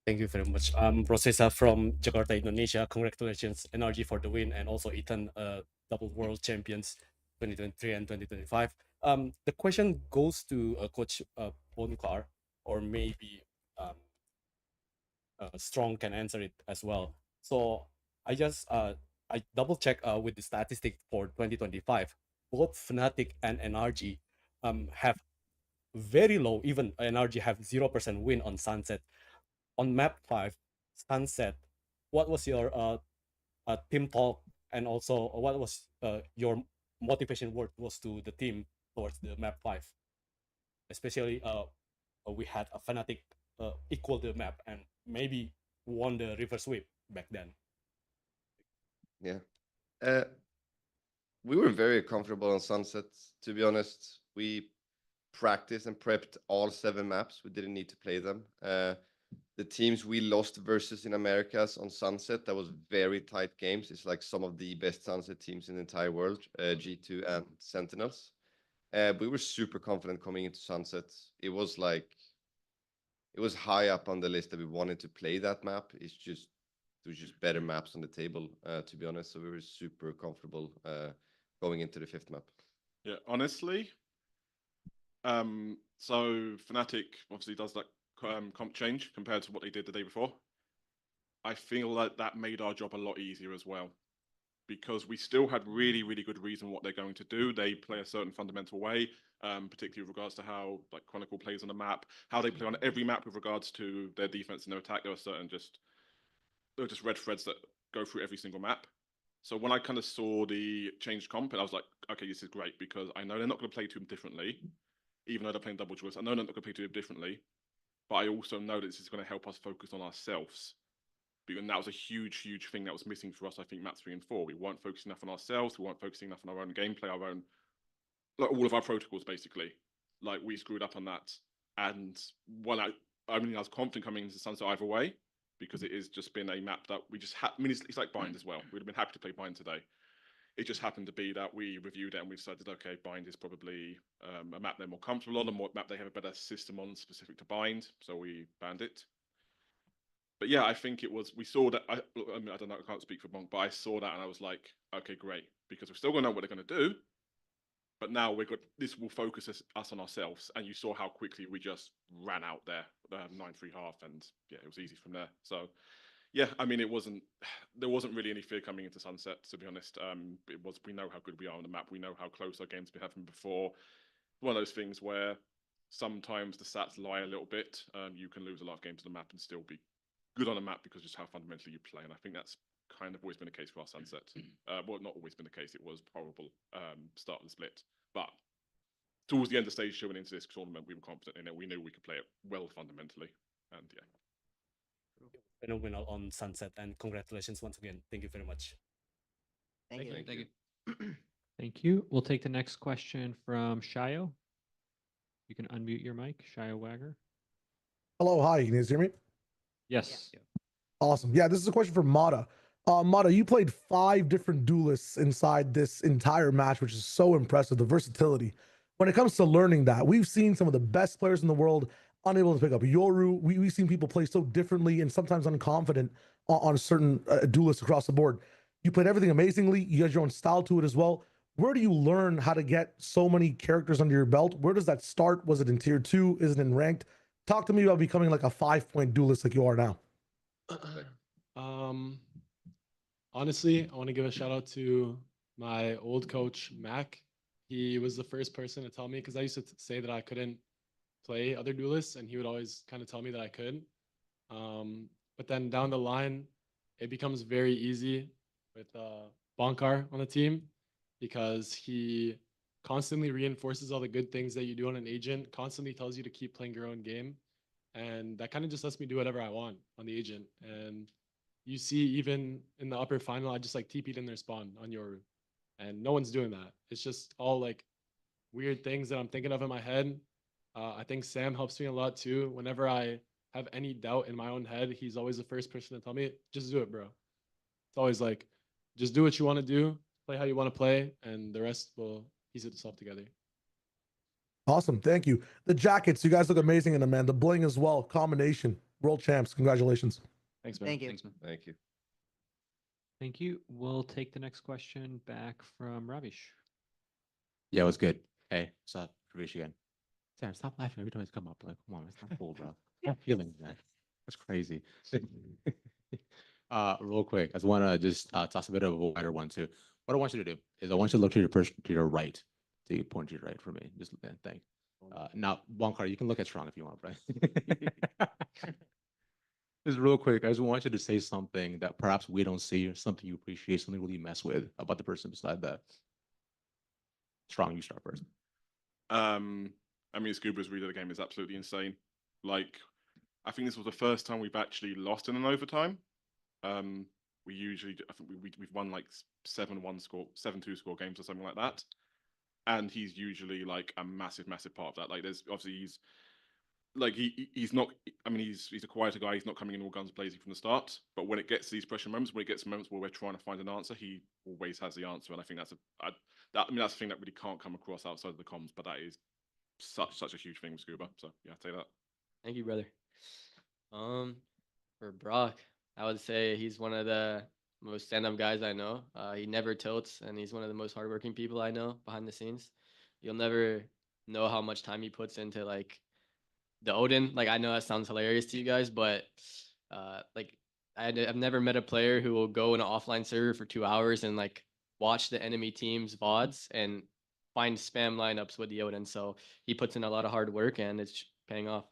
Thank you very much. I'm Rosessa from Jakarta, Indonesia. Congratulations, NRG, for the win, and also Ethan, double world champions 2023 and 2025. The question goes to Coach Bonkar, or maybe Strong can answer it as well. So I double check with the statistic for 2025. Both Fnatic and NRG have very low. Even NRG have 0% win on Sunset. On map 5, Sunset, what was your team talk, and also what was your motivation word was to the team towards the map 5? Especially we had a Fnatic equal the map and maybe won the reverse sweep back then. Yeah. We were very comfortable on Sunset, to be honest. We practiced and prepped all 7 maps. We didn't need to play them. The teams we lost versus in Americas on Sunset, that was very tight games. It's like some of the best Sunset teams in the entire world, G2 and Sentinels. We were super confident coming into Sunset. It was high up on the list that we wanted to play that map. There was just better maps on the table, to be honest. So we were super comfortable going into the 5th map. Yeah, honestly. So Fnatic obviously does that comp change compared to what they did the day before. I feel like that made our job a lot easier as well, because we still had really, really good reason what they're going to do. They play a certain fundamental way, particularly with regards to how like Chronicle plays on the map, how they play on every map with regards to their defense and their attack. There were just red threads that go through every single map. So when I kind of saw the changed comp, I was like, okay, this is great, because I know they're not going to play too differently, even though they're playing double choice. I know they're not going to play too differently, but I also know that this is going to help us focus on ourselves. And that was a huge, huge thing that was missing for us, I think, maps 3 and 4. We weren't focusing enough on ourselves. We weren't focusing enough on our own gameplay, like all of our protocols, basically. Like, we screwed up on that. And while I was confident coming into Sunset either way, because it has just been a map that we just I mean, it's like Bind as well. We'd have been happy to play Bind today. It just happened to be that we reviewed it and we decided, okay, Bind is probably a map they're more comfortable on, and map they have a better system on specific to Bind, so we banned it. But yeah, I think it was, we saw that, I mean, I don't know, I can't speak for Monk, but I saw that and I was like, okay, great, because we're still going to know what they're going to do, but now this will focus us on ourselves, and you saw how quickly we just ran out there, 9-3 half, and yeah, it was easy from there. So yeah, I mean, there wasn't really any fear coming into Sunset, to be honest. We know how good we are on the map. We know how close our games have been before. One of those things where sometimes the stats lie a little bit. You can lose a lot of games on the map and still be good on the map because just how fundamentally you play. And I think that's kind of always been the case for our Sunset. Well, not always been the case. It was horrible start of the split. But towards the end of the stage, showing into this tournament, we were confident in it. We knew we could play it well fundamentally. And yeah. Phenomenal on Sunset, and congratulations once again. Thank you very much. Thank you. Thank you. Thank you. We'll take the next question from Shayo. You can unmute your mic, Shayo Wagger. Hello, hi. Can you guys hear me? Yes. Awesome. Yeah, this is a question for Mata. Mata, you played 5 different duelists inside this entire match, which is so impressive, the versatility. When it comes to learning that, we've seen some of the best players in the world unable to pick up Yoru. We've seen people play so differently and sometimes unconfident on certain duelists across the board. You played everything amazingly. You had your own style to it as well. Where do you learn how to get so many characters under your belt? Where does that start? Was it in tier 2? Is it in ranked? Talk to me about becoming like a 5-point duelist like you are now. Honestly, I want to give a shout out to my old coach, Mac. He was the first person to tell me, because I used to say that I couldn't play other duelists, and he would always kind of tell me that I could. But then down the line, it becomes very easy with Bonkar on the team, because he constantly reinforces all the good things that you do on an agent, constantly tells you to keep playing your own game. And that kind of just lets me do whatever I want on the agent. And you see, even in the upper final, I just like TP'd in their spawn on Yoru. And no one's doing that. It's just all like weird things that I'm thinking of in my head. I think Sam helps me a lot too. Whenever I have any doubt in my own head, he's always the first person to tell me, just do it, bro. It's always like, just do what you want to do, play how you want to play, and the rest will piece itself together. Awesome. Thank you. The jackets, you guys look amazing in them, man. The bling as well. Combination. World champs. Congratulations. Thanks, man. Thank you. Thanks, man. Thank you. Thank you. We'll take the next question back from Ravish. Yeah, it was good. Hey, what's up? Ravish again. Sam, stop laughing every time it's come up. Like, come on, it's not cool, bro. I'm feeling that. That's crazy. Real quick, I just want to just toss a bit of a wider one too. What I want you to do is I want you to look to your person to your right. So you point to your right for me. Just thank. Now, Bonkar, you can look at Strong if you want, right? Just real quick, I just want you to say something that perhaps we don't see, or something you appreciate, something really mess with about the person beside that. Strong, you start first. I mean, Scuba's read of the game is absolutely insane. Like, I think this was the first time we've actually lost in an overtime. We usually, I think we've won like 7-1 score, 7-2 score games or something like that. And he's usually like a massive part of that. Like, there's obviously he's not. I mean, he's a quieter guy. He's not coming in all guns blazing from the start. But when it gets to these pressure moments, when it gets to moments where we're trying to find an answer, he always has the answer. And I think that's that's the thing that really can't come across outside of the comms. But that is such a huge thing with Scuba. So yeah, I'd say that. Thank you, brother. For Brock, I would say he's one of the most stand-up guys I know. He never tilts, and he's one of the most hardworking people I know behind the scenes. You'll never know how much time he puts into like the Odin. Like, I know that sounds hilarious to you guys, but like I've never met a player who will go in an offline server for 2 hours and like watch the enemy team's VODs and find spam lineups with the Odin. So he puts in a lot of hard work, and it's paying off.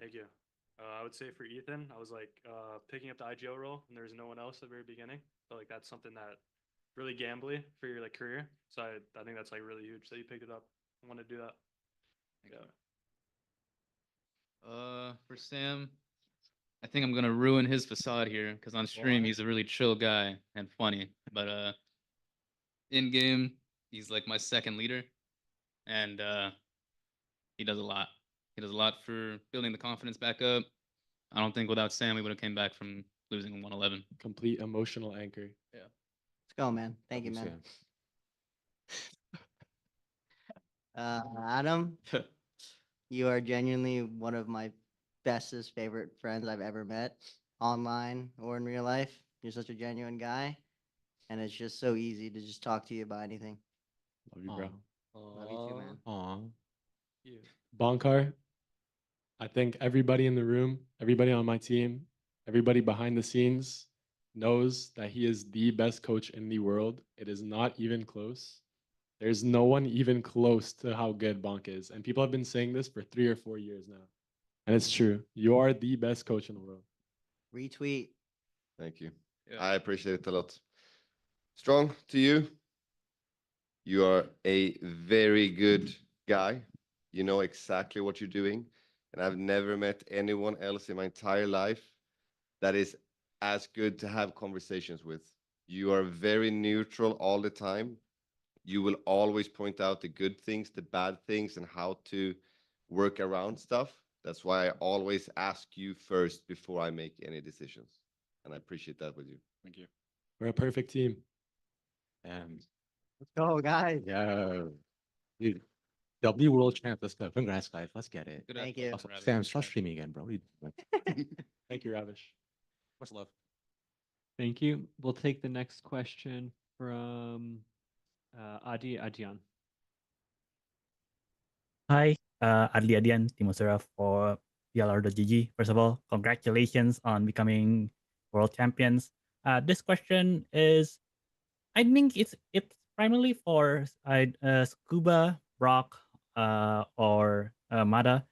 Thank you. I would say for Ethan, I was like picking up the IGL role, and there was no one else at the very beginning. So like that's something that really gambly for your like career. So I think that's like really huge that you picked it up. I want to do that. Yeah. For Sam, I think I'm gonna ruin his facade here because on stream he's a really chill guy and funny, but in game he's like my second leader, and he does a lot. He does a lot for building the confidence back up. I don't think without Sam we would have came back from losing 111. Complete emotional anchor. Yeah. Let's go, man. Thank you, man. Adam, you are genuinely one of my bestest favorite friends I've ever met, online or in real life. You're such a genuine guy, and it's just so easy to just talk to you about anything. Love you, bro. Love you too, man. Aw. Bonkar, I think everybody in the room, everybody on my team, everybody behind the scenes knows that he is the best coach in the world. It is not even close. There's no one even close to how good Bonk is. And people have been saying this for 3 or 4 years now. And it's true. You are the best coach in the world. Retweet. Thank you. I appreciate it a lot. Strong to you. You are a very good guy. You know exactly what you're doing. And I've never met anyone else in my entire life that is as good to have conversations with. You are very neutral all the time. You will always point out the good things, the bad things, and how to work around stuff. That's why I always ask you first before I make any decisions. And I appreciate that with you. Thank you. We're a perfect team. And Let's go, guys. yeah, dude, W World Champ. Let's go. Congrats, guys. Let's get it. Thank you. Also, Sam, start streaming again, bro. Thank you, Ravish. Much love. Thank you. We'll take the next question from Adi Adian. Hi, Adli Adian, Timosera for VLR.GG. First of all, congratulations on becoming world champions. This question is, I think it's primarily for Scuba, Brock, or Mada.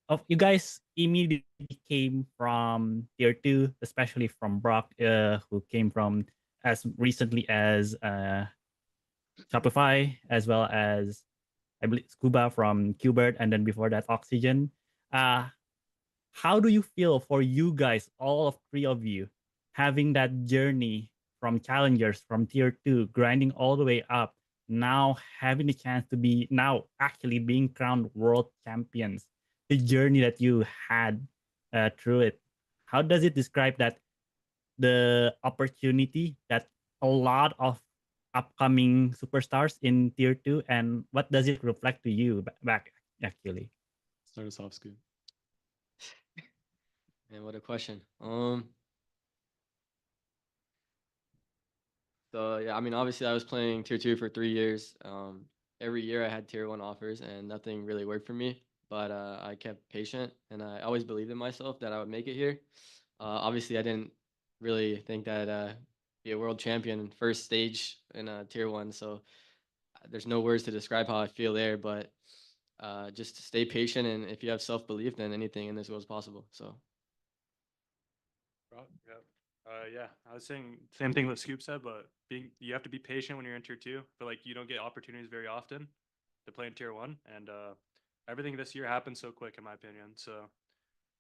Of you guys immediately came from tier 2, especially from Brock, who came from as recently as Shopify, as well as I believe Scuba from Qbert, and then before that Oxygen. How do you feel for you guys, all of 3 of you, having that journey from challengers, from tier 2, grinding all the way up, now having the chance to be now actually being crowned world champions? The journey that you had through it, how does it describe that the opportunity that a lot of upcoming superstars in tier 2, and what does it reflect to you back actually? Start us off, Scoot. Man, what a question. So yeah, I mean, obviously I was playing tier 2 for 3 years. Every year I had tier 1 offers and nothing really worked for me, but I kept patient and I always believed in myself that I would make it here. Obviously I didn't really think that be a world champion first stage in tier 1, so there's no words to describe how I feel there, but just stay patient, and if you have self-belief, then anything in this world is possible. So Yeah, I was saying same thing that Scoop said, but you have to be patient when you're in tier 2. But like you don't get opportunities very often to play in tier 1, and everything this year happened so quick, in my opinion. So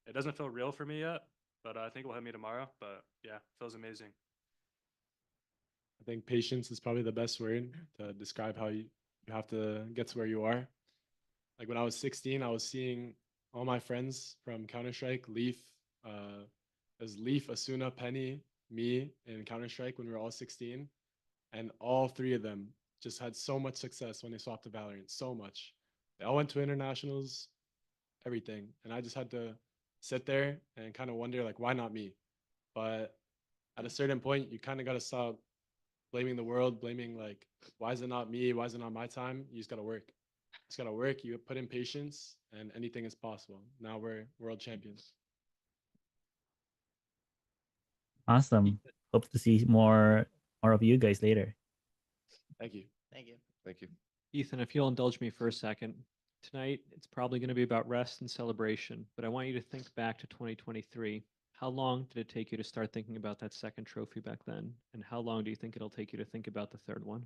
it doesn't feel real for me yet, but I think it'll hit me tomorrow. But yeah, it feels amazing. I think patience is probably the best word to describe how you have to get to where you are. Like when I was 16, I was seeing all my friends from Counter-Strike, Leaf, as Leaf, Asuna, Penny, me in Counter-Strike when we were all 16. And all 3 of them just had so much success when they swapped to Valorant, so much. They all went to internationals, everything. And I just had to sit there and kind of wonder, like, why not me? But at a certain point, you kind of got to stop blaming the world, blaming, like, why is it not me? Why is it not my time? You just got to work. You just got to work. You put in patience, and anything is possible. Now we're world champions. Awesome. Hope to see more of you guys later. Thank you. Thank you. Thank you. Ethan, if you'll indulge me for a second. Tonight, it's probably going to be about rest and celebration, but I want you to think back to 2023. How long did it take you to start thinking about that second trophy back then? And how long do you think it'll take you to think about the third one?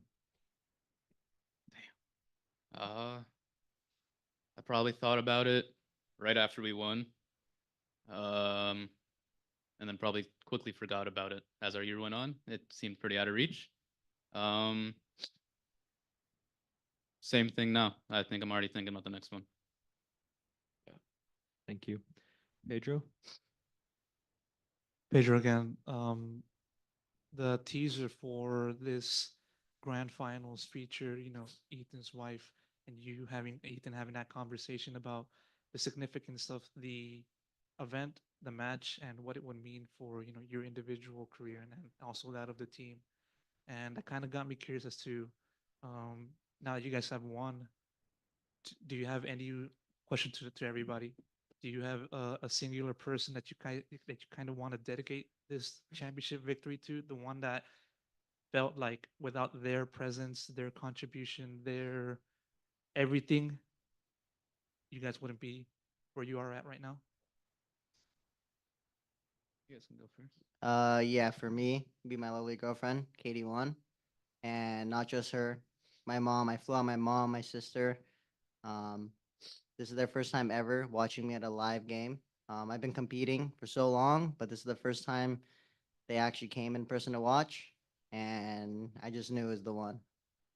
I probably thought about it right after we won. And then probably quickly forgot about it as our year went on. It seemed pretty out of reach. Same thing now. I think I'm already thinking about the next one. Thank you. Pedro? Pedro again. The teaser for this grand finals featured, Ethan's wife and Ethan having that conversation about the significance of the event, the match, and what it would mean for, your individual career and also that of the team. And that kind of got me curious as to, now that you guys have won, do you have any question to everybody? Do you have a singular person that you kind of want to dedicate this championship victory to? The one that felt like without their presence, their contribution, their everything, you guys wouldn't be where you are at right now? You guys can go first. Yeah, for me, be my lovely girlfriend, Katie One, and not just her, my mom. I flew out my mom, my sister. Um, this is their first time ever watching me at a live game. I've been competing for so long, but this is the first time they actually came in person to watch, and I just knew it was the one.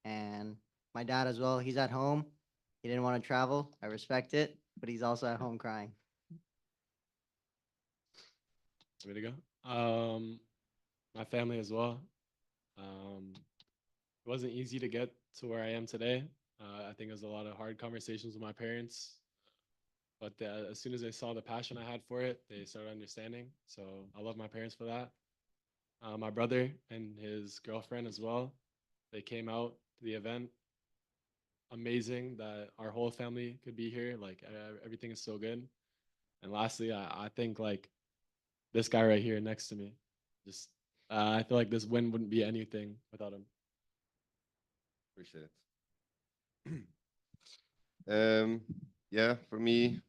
And my dad as well, he's at home. He didn't want to travel. I respect it, but he's also at home crying. Way to go. My family as well. It wasn't easy to get to where I am today. I think it was a lot of hard conversations with my parents. But as soon as they saw the passion I had for it, they started understanding. So I love my parents for that. My brother and his girlfriend as well. They came out to the event. Amazing that our whole family could be here. Like everything is so good. And lastly, I think like this guy right here next to me, just I feel like this win wouldn't be anything without him. Appreciate it. Yeah, for me,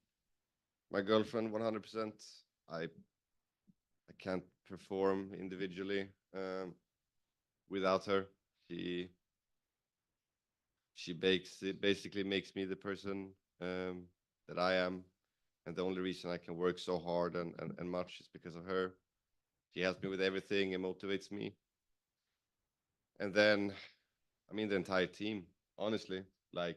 my girlfriend, 100%. I can't perform individually without her. She basically makes me the person that I am, and the only reason I can work so hard and much is because of her. She helps me with everything and motivates me. And then, I mean, the entire team, honestly, like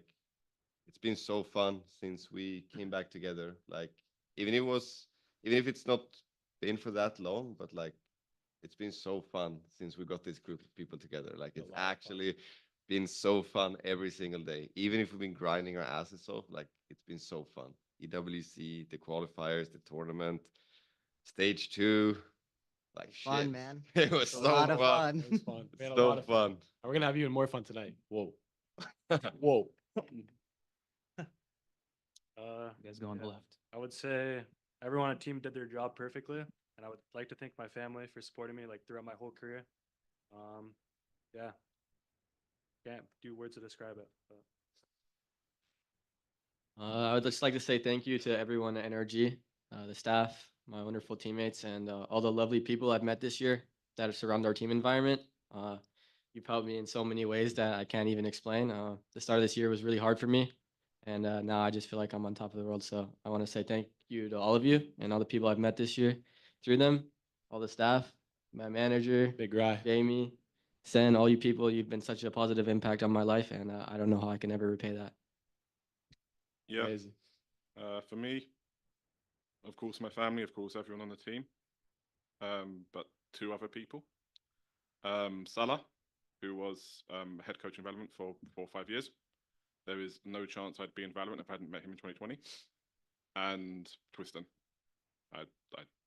it's been so fun since we came back together. Like even if it's not been for that long, but like it's been so fun since we got this group of people together. Like it's actually been so fun every single day. Even if we've been grinding our asses off, like it's been so fun. EWC, the qualifiers, the tournament, stage 2. Like Fun, shit. man. It was It's a so lot of fun. It was fun. We had a So lot of fun. And we're gonna have even more fun tonight. Whoa. Whoa. You guys go on the left. I would say everyone on the team did their job perfectly, and I would like to thank my family for supporting me like throughout my whole career. Yeah, can't do words to describe it. But. I would just like to say thank you to everyone at NRG, the staff, my wonderful teammates, and all the lovely people I've met this year that surround our team environment. You've helped me in so many ways that I can't even explain. The start of this year was really hard for me, and now I just feel like I'm on top of the world. So I want to say thank you to all of you and all the people I've met this year through them, all the staff, my manager, Big Rye, Jamie, Sen, all you people. You've been such a positive impact on my life, and I don't know how I can ever repay that. Yeah. Amazing. For me, of course, my family, of course, everyone on the team, but 2 other people. Salah, who was head coach in Valorant for 4 or 5 years. There is no chance I'd be in Valorant if I hadn't met him in 2020. And Twiston. I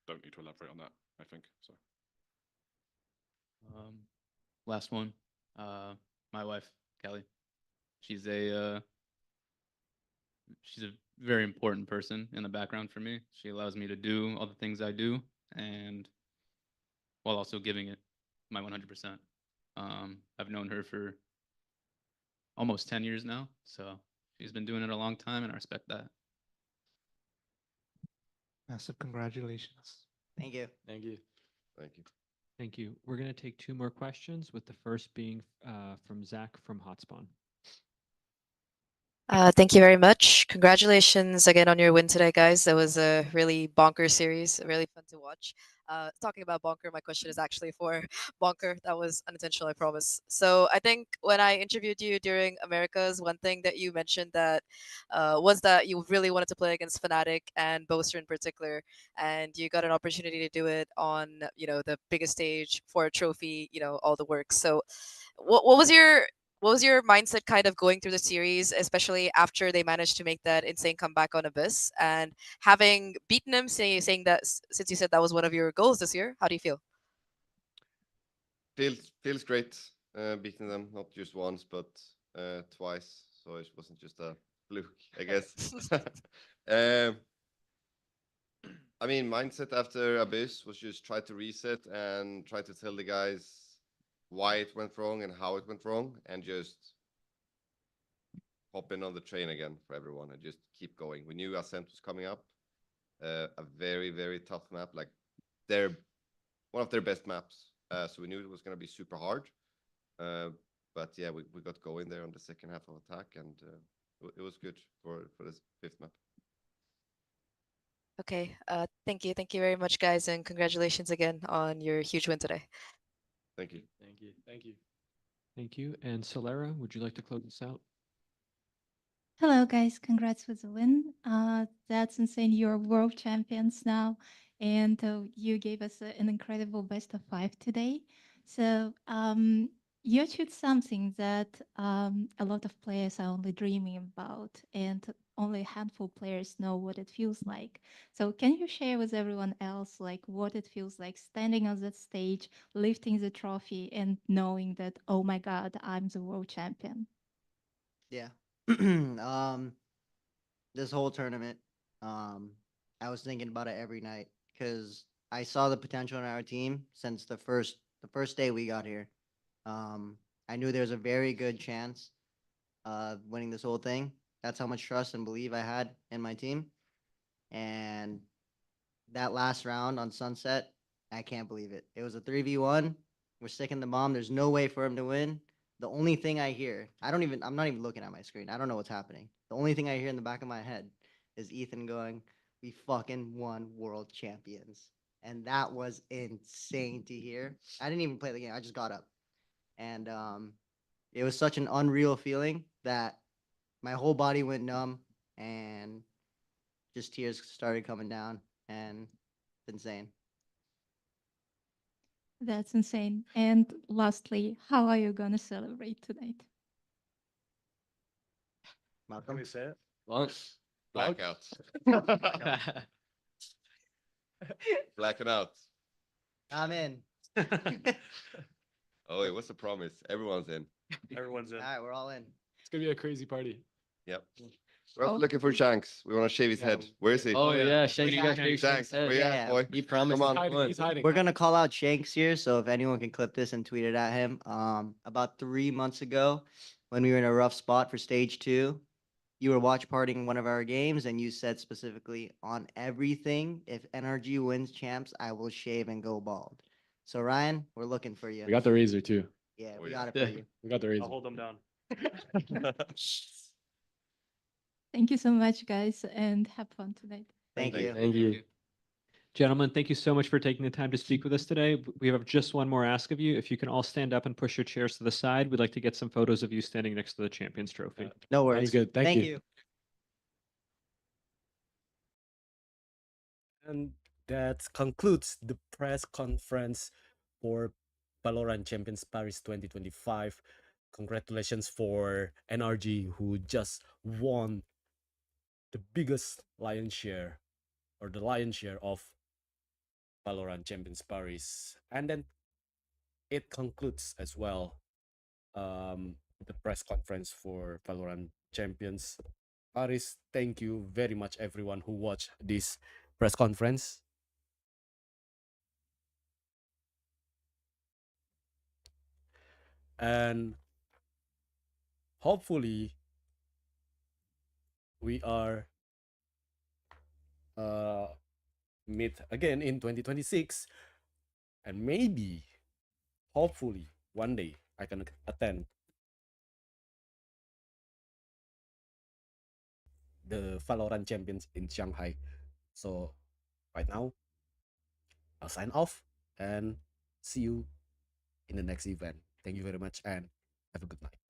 don't need to elaborate on that, I think. So. Last one. My wife, Kelly. She's a very important person in the background for me. She allows me to do all the things I do, and while also giving it my 100%. I've known her for almost 10 years now, so she's been doing it a long time, and I respect that. Massive congratulations. Thank you. Thank you. Thank you. Thank you. We're going to take 2 more questions, with the first being from Zach from Hotspawn. Thank you very much. Congratulations again on your win today, guys. That was a really bonker series, really fun to watch. Talking about bonker, my question is actually for bonker. That was unintentional, I promise. So I think when I interviewed you during Americas, one thing that you mentioned that was that you really wanted to play against Fnatic and Boaster in particular, and you got an opportunity to do it on the biggest stage for a trophy, all the work. So what was your mindset kind of going through the series, especially after they managed to make that insane comeback on Abyss and having beaten them, saying that since you said that was one of your goals this year, how do you feel? Feels great beating them, not just once, but twice. So it wasn't just a fluke, I guess. I mean, mindset after Abyss was just try to reset and try to tell the guys why it went wrong and how it went wrong, and just hop in on the train again for everyone and just keep going. We knew Ascent was coming up, a very, very tough map, like they're one of their best maps. So we knew it was going to be super hard. But yeah, we got going there on the second half of attack, and it was good for this fifth map. Okay. Thank you. Thank you very much, guys, and congratulations again on your huge win today. Thank you. Thank you. Thank you. Thank you. And Solera, would you like to close this out? Hello, guys. Congrats with the win. That's insane. You're world champions now, and you gave us an incredible best of 5 today. So you achieved something that a lot of players are only dreaming about, and only a handful of players know what it feels like. So can you share with everyone else like what it feels like standing on that stage, lifting the trophy, and knowing that, oh my God, I'm the world champion? Yeah. This whole tournament, I was thinking about it every night because I saw the potential in our team since the first day we got here. I knew there was a very good chance of winning this whole thing. That's how much trust and belief I had in my team. And that last round on Sunset, I can't believe it. It was a 3v1. We're sticking the bomb. There's no way for him to win. The only thing I hear, I'm not even looking at my screen. I don't know what's happening. The only thing I hear in the back of my head is Ethan going, "We fucking won world champions." And that was insane to hear. I didn't even play the game. I just got up. And it was such an unreal feeling that my whole body went numb and just tears started coming down, and it's insane. That's insane. And lastly, how are you going to celebrate tonight? Malcolm? Can we say it? Lunch. Blackout. Blacking out. I'm in. Oh, wait, what's the promise? Everyone's in. Everyone's in. All right, we're all in. It's gonna be a crazy party. Yep. We're also looking for Shanks. We want to shave his head. Where is he? Oh, yeah, Shanks, you got Shanks, Shanks' head. where you at, Yeah, boy? he promised. Come on. He's hiding. We're gonna call out Shanks here, so if anyone can clip this and tweet it at him. About 3 months ago, when we were in a rough spot for stage 2, you were watch partying one of our games, and you said specifically on everything, if NRG wins champs, I will shave and go bald. So Ryan, we're looking for you. We got the razor too. Yeah, Oh, we yeah. got it for you. We got the razor. I'll hold them down. Thank you so much, guys, and have fun tonight. Thank you. Thank you. Gentlemen, thank you so much for taking the time to speak with us today. We have just one more ask of you. If you can all stand up and push your chairs to the side, we'd like to get some photos of you standing next to the Champions Trophy. No worries. Sounds good. Thank you. And that concludes the press conference for Valorant Champions Paris 2025. Congratulations for NRG, who just won the biggest lion's share, or the lion's share of Valorant Champions Paris. And then it concludes as well the press conference for Valorant Champions Paris. Thank you very much, everyone who watched this press conference. And hopefully we are meet again in 2026, and maybe hopefully one day I can attend the Valorant Champions in Shanghai. So right now, I'll sign off and see you in the next event. Thank you very much and have a good night.